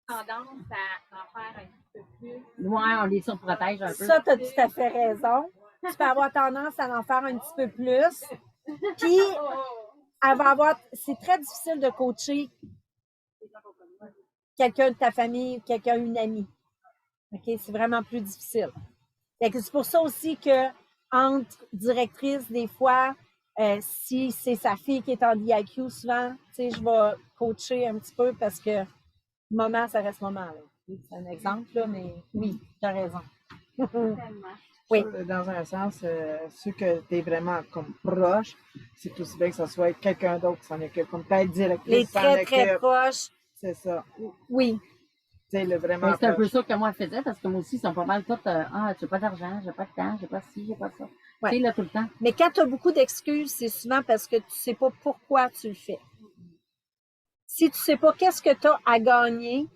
tendance à en faire un petit peu plus. Ouais, on les surprotège un peu. Ça, tu as tout à fait raison. Tu peux avoir tendance à en faire un petit peu plus. Puis, elle va avoir. C'est très difficile de coacher quelqu'un de ta famille ou quelqu'un, une amie. OK? C'est vraiment plus difficile. Fait que c'est pour ça aussi que entre directrices, des fois, si c'est sa fille qui est en DIQ, souvent, tu sais, je vais coacher un petit peu parce que moment, ça reste moment. Là. C'est un exemple, là, mais oui, tu as raison. Oui. Dans un sens, ceux que tu es vraiment comme proche, c'est aussi bien que ce soit quelqu'un d'autre qui s'en occupe, comme peut-être directrice. Les s'en très, très occupe. proches. C'est ça. Oui. C'est le vraiment Mais c'est un peu proche. ça que moi je faisais parce que moi aussi, ils sont pas mal tous. J'ai pas d'argent, j'ai pas de temps, j'ai pas ci, j'ai pas ça. Ouais. Tu sais, là, tout le temps. Mais quand tu as beaucoup d'excuses, c'est souvent parce que tu ne sais pas pourquoi tu le fais. Si tu ne sais pas qu'est-ce que tu as à gagner,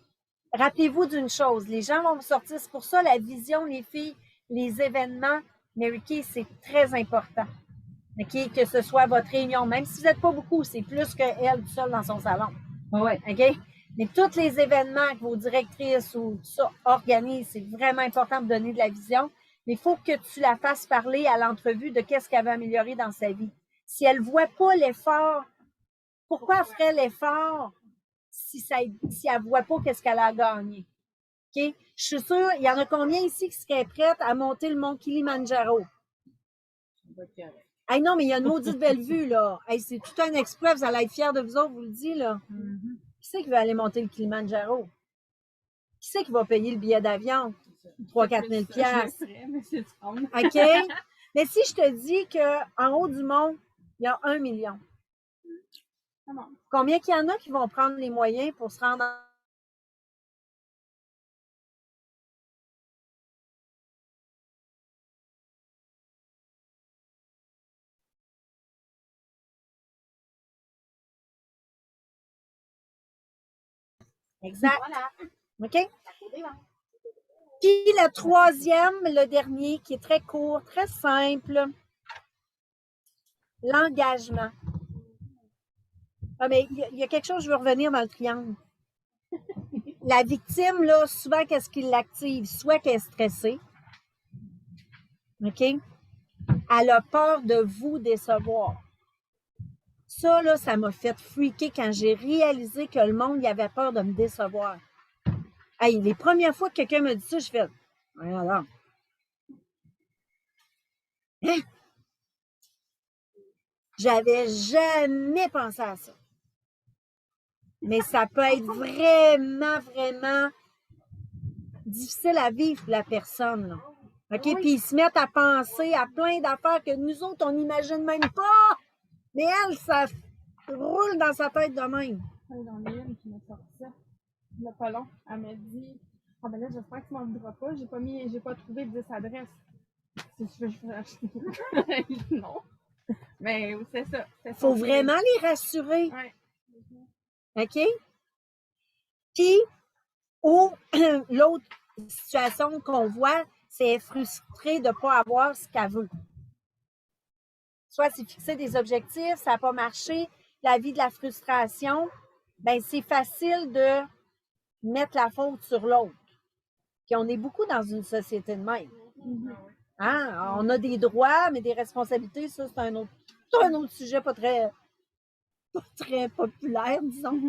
rappelez-vous d'une chose, les gens vont vous sortir. C'est pour ça la vision, les filles, les événements, Mary Kay, c'est très important. OK? Que ce soit votre réunion, même si vous n'êtes pas beaucoup, c'est plus qu'elle toute seule dans son salon. Ouais. OK? Mais tous les événements que vos directrices ou tout ça organisent, c'est vraiment important de donner de la vision. Mais il faut que tu la fasses parler à l'entrevue de qu'est-ce qu'elle veut améliorer dans sa vie. Si elle ne voit pas l'effort, pourquoi elle ferait l'effort si elle ne voit pas qu'est-ce qu'elle a gagné? OK? Je suis sûre, il y en a combien ici qui seraient prêtes à monter le mont Kilimanjaro? Hey, non, mais il y a une maudite belle vue, là. Hey, c'est tout un exploit, vous allez être fiers de vous autres, vous le dis, là. Qui c'est qui veut aller monter le Kilimanjaro? Qui c'est qui va payer le billet d'avion? 3-4 000 piastres. OK? Mais si je te dis qu'en haut du monde, il y a 1 million. Combien qu'il y en a qui vont prendre les moyens pour se rendre en... Exact. Voilà. OK? Puis le troisième, le dernier, qui est très court, très simple, l'engagement. Ah, mais il y a quelque chose, je veux revenir dans le triangle. La victime, là, souvent, qu'est-ce qui l'active? Soit qu'elle est stressée, OK? Elle a peur de vous décevoir. Ça, là, ça m'a fait freaker quand j'ai réalisé que le monde, il avait peur de me décevoir. Hey, les premières fois que quelqu'un me dit ça, je fais, ouais, alors. Hein? J'avais jamais pensé à ça. Mais ça peut être vraiment, vraiment difficile à vivre pour la personne. Là. OK? Puis ils se mettent à penser à plein d'affaires que nous autres, on n'imagine même pas. Mais elle, ça roule dans sa tête de même. J'en ai une qui m'a sorti ça. Il n'y a pas long. Elle m'a dit: ah ben là, j'espère que tu m'en voudras pas. J'ai pas trouvé 10 adresses. Si tu veux, je peux acheter. Non. Mais c'est ça. Il faut vraiment les rassurer. Ouais. OK? Puis, ou l'autre situation qu'on voit, c'est être frustrée de ne pas avoir ce qu'elle veut. Soit c'est fixer des objectifs, ça n'a pas marché, la vie de la frustration, ben c'est facile de mettre la faute sur l'autre. Puis on est beaucoup dans une société de même. Hein? On a des droits, mais des responsabilités, ça, c'est un autre sujet pas très populaire, disons.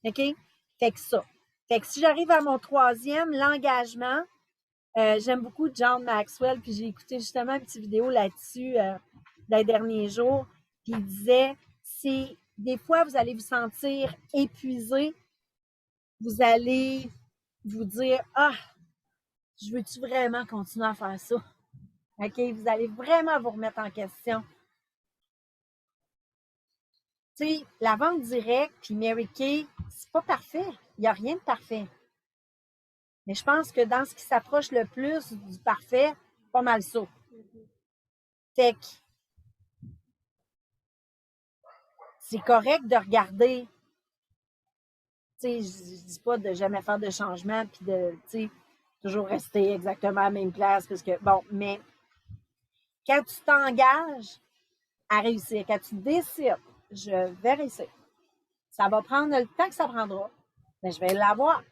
OK? Fait que ça. Fait que si j'arrive à mon troisième, l'engagement, j'aime beaucoup John Maxwell, puis j'ai écouté justement une petite vidéo là-dessus les derniers jours, puis il disait, c'est des fois, vous allez vous sentir épuisé, vous allez vous dire, ah, je veux-tu vraiment continuer à faire ça? OK? Vous allez vraiment vous remettre en question. tu sais, la vente directe puis Mary Kay, c'est pas parfait. Il n'y a rien de parfait. Mais je pense que dans ce qui s'approche le plus du parfait, pas mal ça. Fait que c'est correct de regarder. Tu sais, je dis pas de jamais faire de changement puis de, tu sais, toujours rester exactement à la même place parce que, bon, mais quand tu t'engages à réussir, quand tu décides, je vais réussir, ça va prendre le temps que ça prendra, mais je vais l'avoir.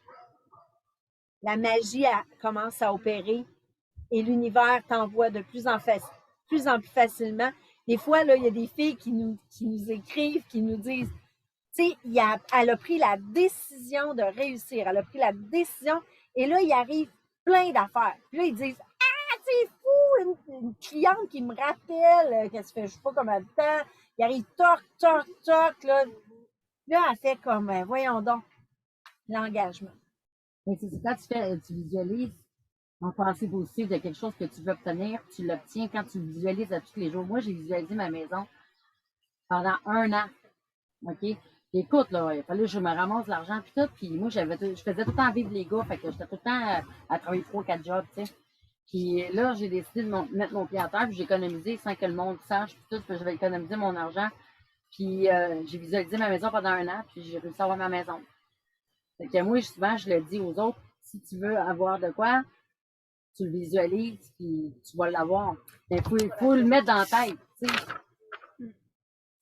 La magie commence à opérer et l'univers t'envoie de plus en plus facilement. Des fois, là, il y a des filles qui nous écrivent, qui nous disent, tu sais, elle a pris la décision de réussir, elle a pris la décision, et là, il arrive plein d'affaires. Puis là, ils disent, ah, c'est fou, une cliente qui me rappelle, qu'elle se fait, je sais pas combien de temps, il arrive toc, toc, toc, là. Là, elle fait comme, voyons donc, l'engagement. Mais c'est quand tu visualises en pensée positive de quelque chose que tu veux obtenir, tu l'obtiens quand tu le visualises à tous les jours. Moi, j'ai visualisé ma maison pendant 1 an. OK? Puis écoute, là, il fallait que je me ramasse l'argent puis tout. Puis moi, je faisais tout le temps vivre les gars. Fait que j'étais tout le temps à travailler 3-4 jobs, tu sais. Puis là, j'ai décidé de mettre mon pied à terre, puis j'ai économisé sans que le monde sache, puis tout, puis je vais économiser mon argent. Puis j'ai visualisé ma maison pendant 1 an, puis j'ai réussi à avoir ma maison. Fait que moi, souvent, je le dis aux autres, si tu veux avoir de quoi, tu le visualises, puis tu vas l'avoir. Mais il faut le mettre dans la tête, tu sais.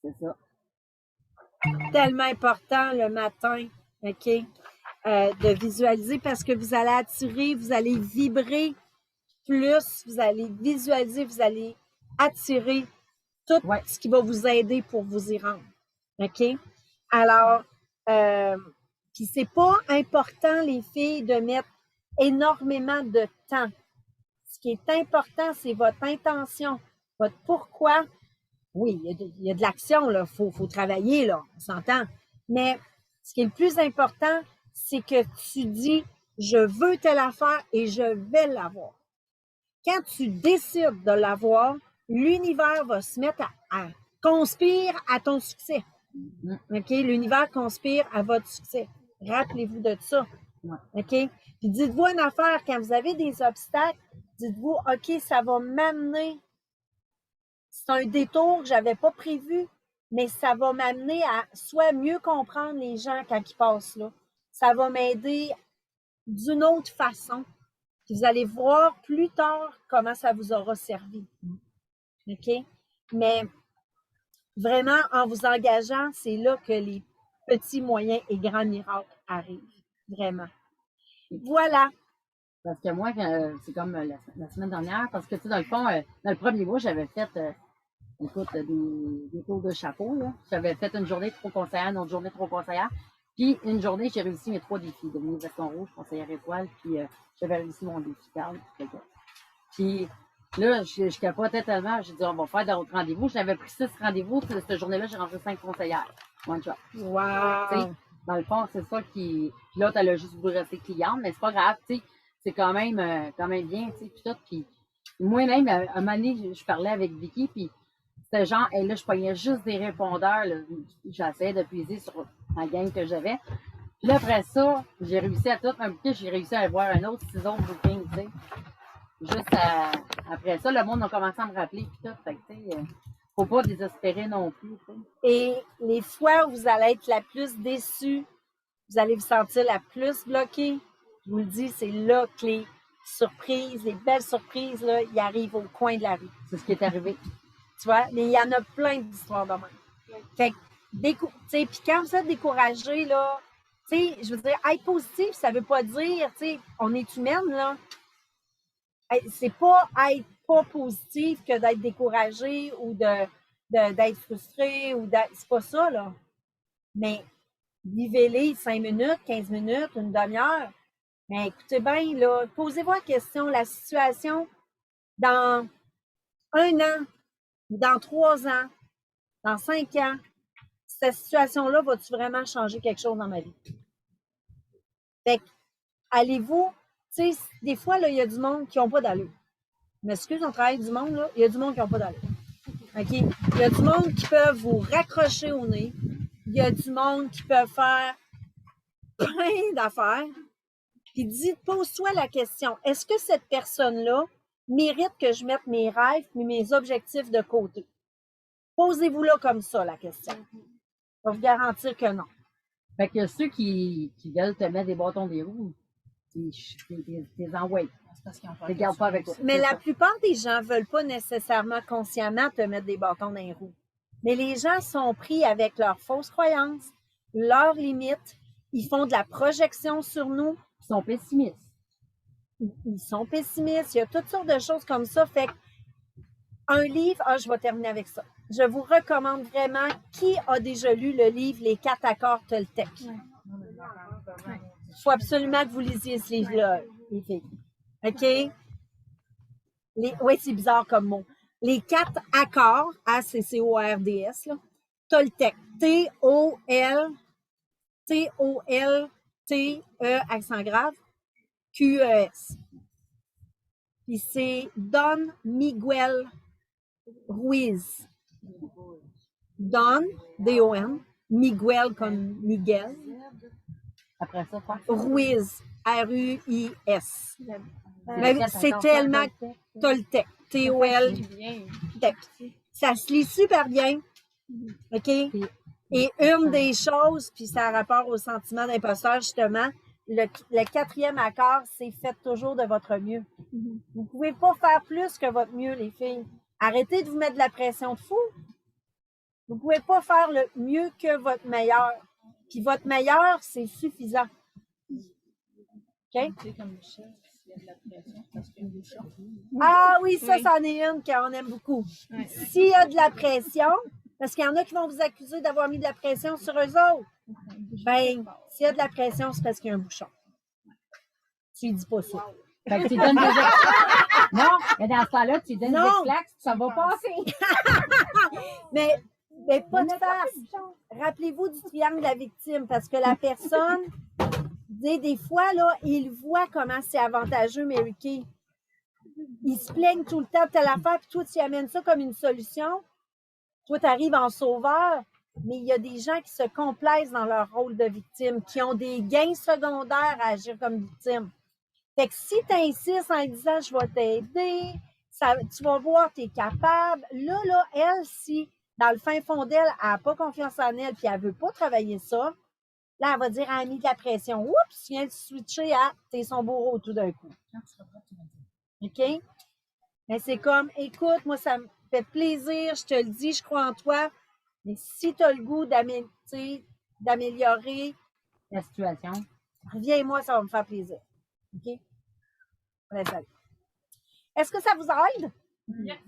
C'est ça. Tellement important le matin, OK, de visualiser parce que vous allez attirer, vous allez vibrer plus, vous allez visualiser, vous allez attirer tout ce qui va vous aider pour vous y rendre. OK? Alors, puis c'est pas important, les filles, de mettre énormément de temps. Ce qui est important, c'est votre intention, votre pourquoi. Oui, il y a de l'action, là. Faut travailler, là. On s'entend. Mais ce qui est le plus important, c'est que tu dis, je veux telle affaire et je vais l'avoir. Quand tu décides de l'avoir, l'univers va se mettre à conspire à ton succès. OK? L'univers conspire à votre succès. Rappelez-vous de ça. OK? Puis dites-vous une affaire, quand vous avez des obstacles, dites-vous, OK, ça va m'amener. C'est un détour que je n'avais pas prévu, mais ça va m'amener à soit mieux comprendre les gens quand ils passent là. Ça va m'aider d'une autre façon. Puis vous allez voir plus tard comment ça vous aura servi. OK? Mais vraiment, en vous engageant, c'est là que les petits, moyens et grands miracles arrivent. Vraiment. Voilà. Parce que moi, c'est comme la semaine dernière, parce que, tu sais, dans le fond, dans le premier mois, j'avais fait, écoute, des tours de chapeau, là. J'avais fait une journée trop conseillère, une autre journée trop conseillère. Puis, une journée, j'ai réussi mes 3 défis. Devenir veston rouge, conseillère étoile, puis j'avais réussi mon défi cadre. Puis, là, je capotais tellement, j'ai dit, on va faire d'autres rendez-vous. J'avais pris 6 rendez-vous, puis cette journée-là, j'ai rentré 5 conseillères. One shot. Wow! T'sais, dans le fond, c'est ça qui. Puis l'autre, elle a juste voulu rester cliente, mais c'est pas grave, tu sais. C'est quand même bien, tu sais, puis tout. Puis moi-même, à un moment donné, je parlais avec Vicky, puis c'était genre, et là, je pognais juste des répondeurs, là. J'essayais de puiser sur la gang que j'avais. Puis là, après ça, j'ai réussi à tout un bouquet, j'ai réussi à avoir un autre 6 autres bookings, tu sais. Juste après ça, le monde a commencé à me rappeler, puis tout. Fait que, tu sais, faut pas désespérer non plus, tu sais. Et les fois où vous allez être la plus déçue, vous allez vous sentir la plus bloquée, je vous le dis, c'est là que les surprises, les belles surprises, là, ils arrivent au coin de la rue. C'est ce qui est arrivé. Tu vois? Mais il y en a plein d'histoires de même. Fait que, tu sais, puis quand vous êtes découragé, là, tu sais, je veux dire, être positif, ça veut pas dire, tu sais, on est humaine, là. C'est pas être pas positif que d'être découragé ou d'être frustré ou c'est pas ça, là. Mais vivez-les 5 minutes, 15 minutes, une demi-heure. Mais écoutez bien, là, posez-vous la question, la situation dans 1 an, dans 3 ans, dans 5 ans, cette situation-là, va-tu vraiment changer quelque chose dans ma vie? Fait que, allez-vous, tu sais, des fois, là, il y a du monde qui n'ont pas d'allure. Je m'excuse, on travaille du monde, là, il y a du monde qui n'ont pas d'allure. OK? Il y a du monde qui peuvent vous raccrocher au nez, il y a du monde qui peut faire plein d'affaires. Puis pose-toi la question, est-ce que cette personne-là mérite que je mette mes rêves et mes objectifs de côté? Posez-vous-là comme ça, la question. Je vais vous garantir que non. Fait que ceux qui veulent te mettre des bâtons des roues, t'es envoies. C'est parce qu'ils ont peur T'es que gardes tu pas avec réussisses. toi. Mais C'est la ça. plupart des gens ne veulent pas nécessairement consciemment te mettre des bâtons dans les roues. Mais les gens sont pris avec leurs fausses croyances, leurs limites. Ils font de la projection sur nous. Ils sont pessimistes. Ils sont pessimistes. Il y a toutes sortes de choses comme ça. Fait un livre, je vais terminer avec ça. Je vous recommande vraiment, qui a déjà lu le livre Les 4 accords Toltec? Il faut absolument que vous lisiez ce livre-là, les filles. OK? Oui, c'est bizarre comme mot. Les 4 accords, A-C-C-O-R-D-S, là. Toltec. T-O-L-T-E, accent grave, Q-E-S. Puis c'est Don Miguel Ruiz. Don, D-O-N, Miguel comme Miguel, Après ça, faire Ruiz, R-U-I-S. Mais c'est tellement Toltec, T-O-L-Tec. Ça se lit super bien, OK? Et une des choses, puis ça a rapport au sentiment d'imposteur, justement, le 4e accord, c'est faites toujours de votre mieux. Vous ne pouvez pas faire plus que votre mieux, les filles. Arrêtez de vous mettre de la pression de fou. Vous ne pouvez pas faire le mieux que votre meilleur. Puis votre meilleur, c'est suffisant. OK? Tu sais, comme Michel, s'il y a de la pression, parce qu'il y a des choses. Ah oui, ça, c'en est une qu'on aime beaucoup. S'il y a de la pression, parce qu'il y en a qui vont vous accuser d'avoir mis de la pression sur eux autres, ben, s'il y a de la pression, c'est parce qu'il y a un bouchon. Tu lui dis pas ça. Fait que tu donnes des Non, mais dans ce temps-là, tu donnes Non. des claques, ça va passer. Mais pas de face. Rappelez-vous du triangle de la victime, parce que la personne, des fois, là, il voit comment c'est avantageux, Mary Kay. Ils se plaignent tout le temps de telle affaire, puis toi, tu y amènes ça comme une solution. Toi, tu arrives en sauveur, mais il y a des gens qui se complaisent dans leur rôle de victime, qui ont des gains secondaires à agir comme victime. Fait que si tu insistes en disant « je vais t'aider », tu vas voir, tu es capable. Là, elle, si dans le fin fond d'elle, elle n'a pas confiance en elle puis elle ne veut pas travailler ça, là, elle va dire « elle a mis de la pression ». Oups, tu viens de switcher à « t'es son bourreau » tout d'un coup. OK? Mais c'est comme « écoute, moi, ça me fait plaisir, je te le dis, je crois en toi, mais si tu as le goût d'améliorer, La situation. reviens-moi, ça va me faire plaisir. » OK? Allez, salut. Est-ce que ça vous aide? Yes.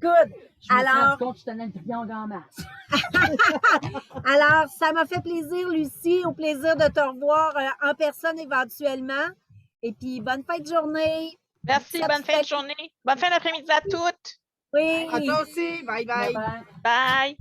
Good. Je me suis Alors, rendu compte que je tenais le triangle en masse. alors, ça m'a fait plaisir, Lucie. Au plaisir de te revoir en personne éventuellement. Et puis, bonne fin de journée. Merci, bonne fin de journée. Bonne fin d'après-midi à toutes. Oui. À toi aussi. Bye bye. Bye-bye. Bye.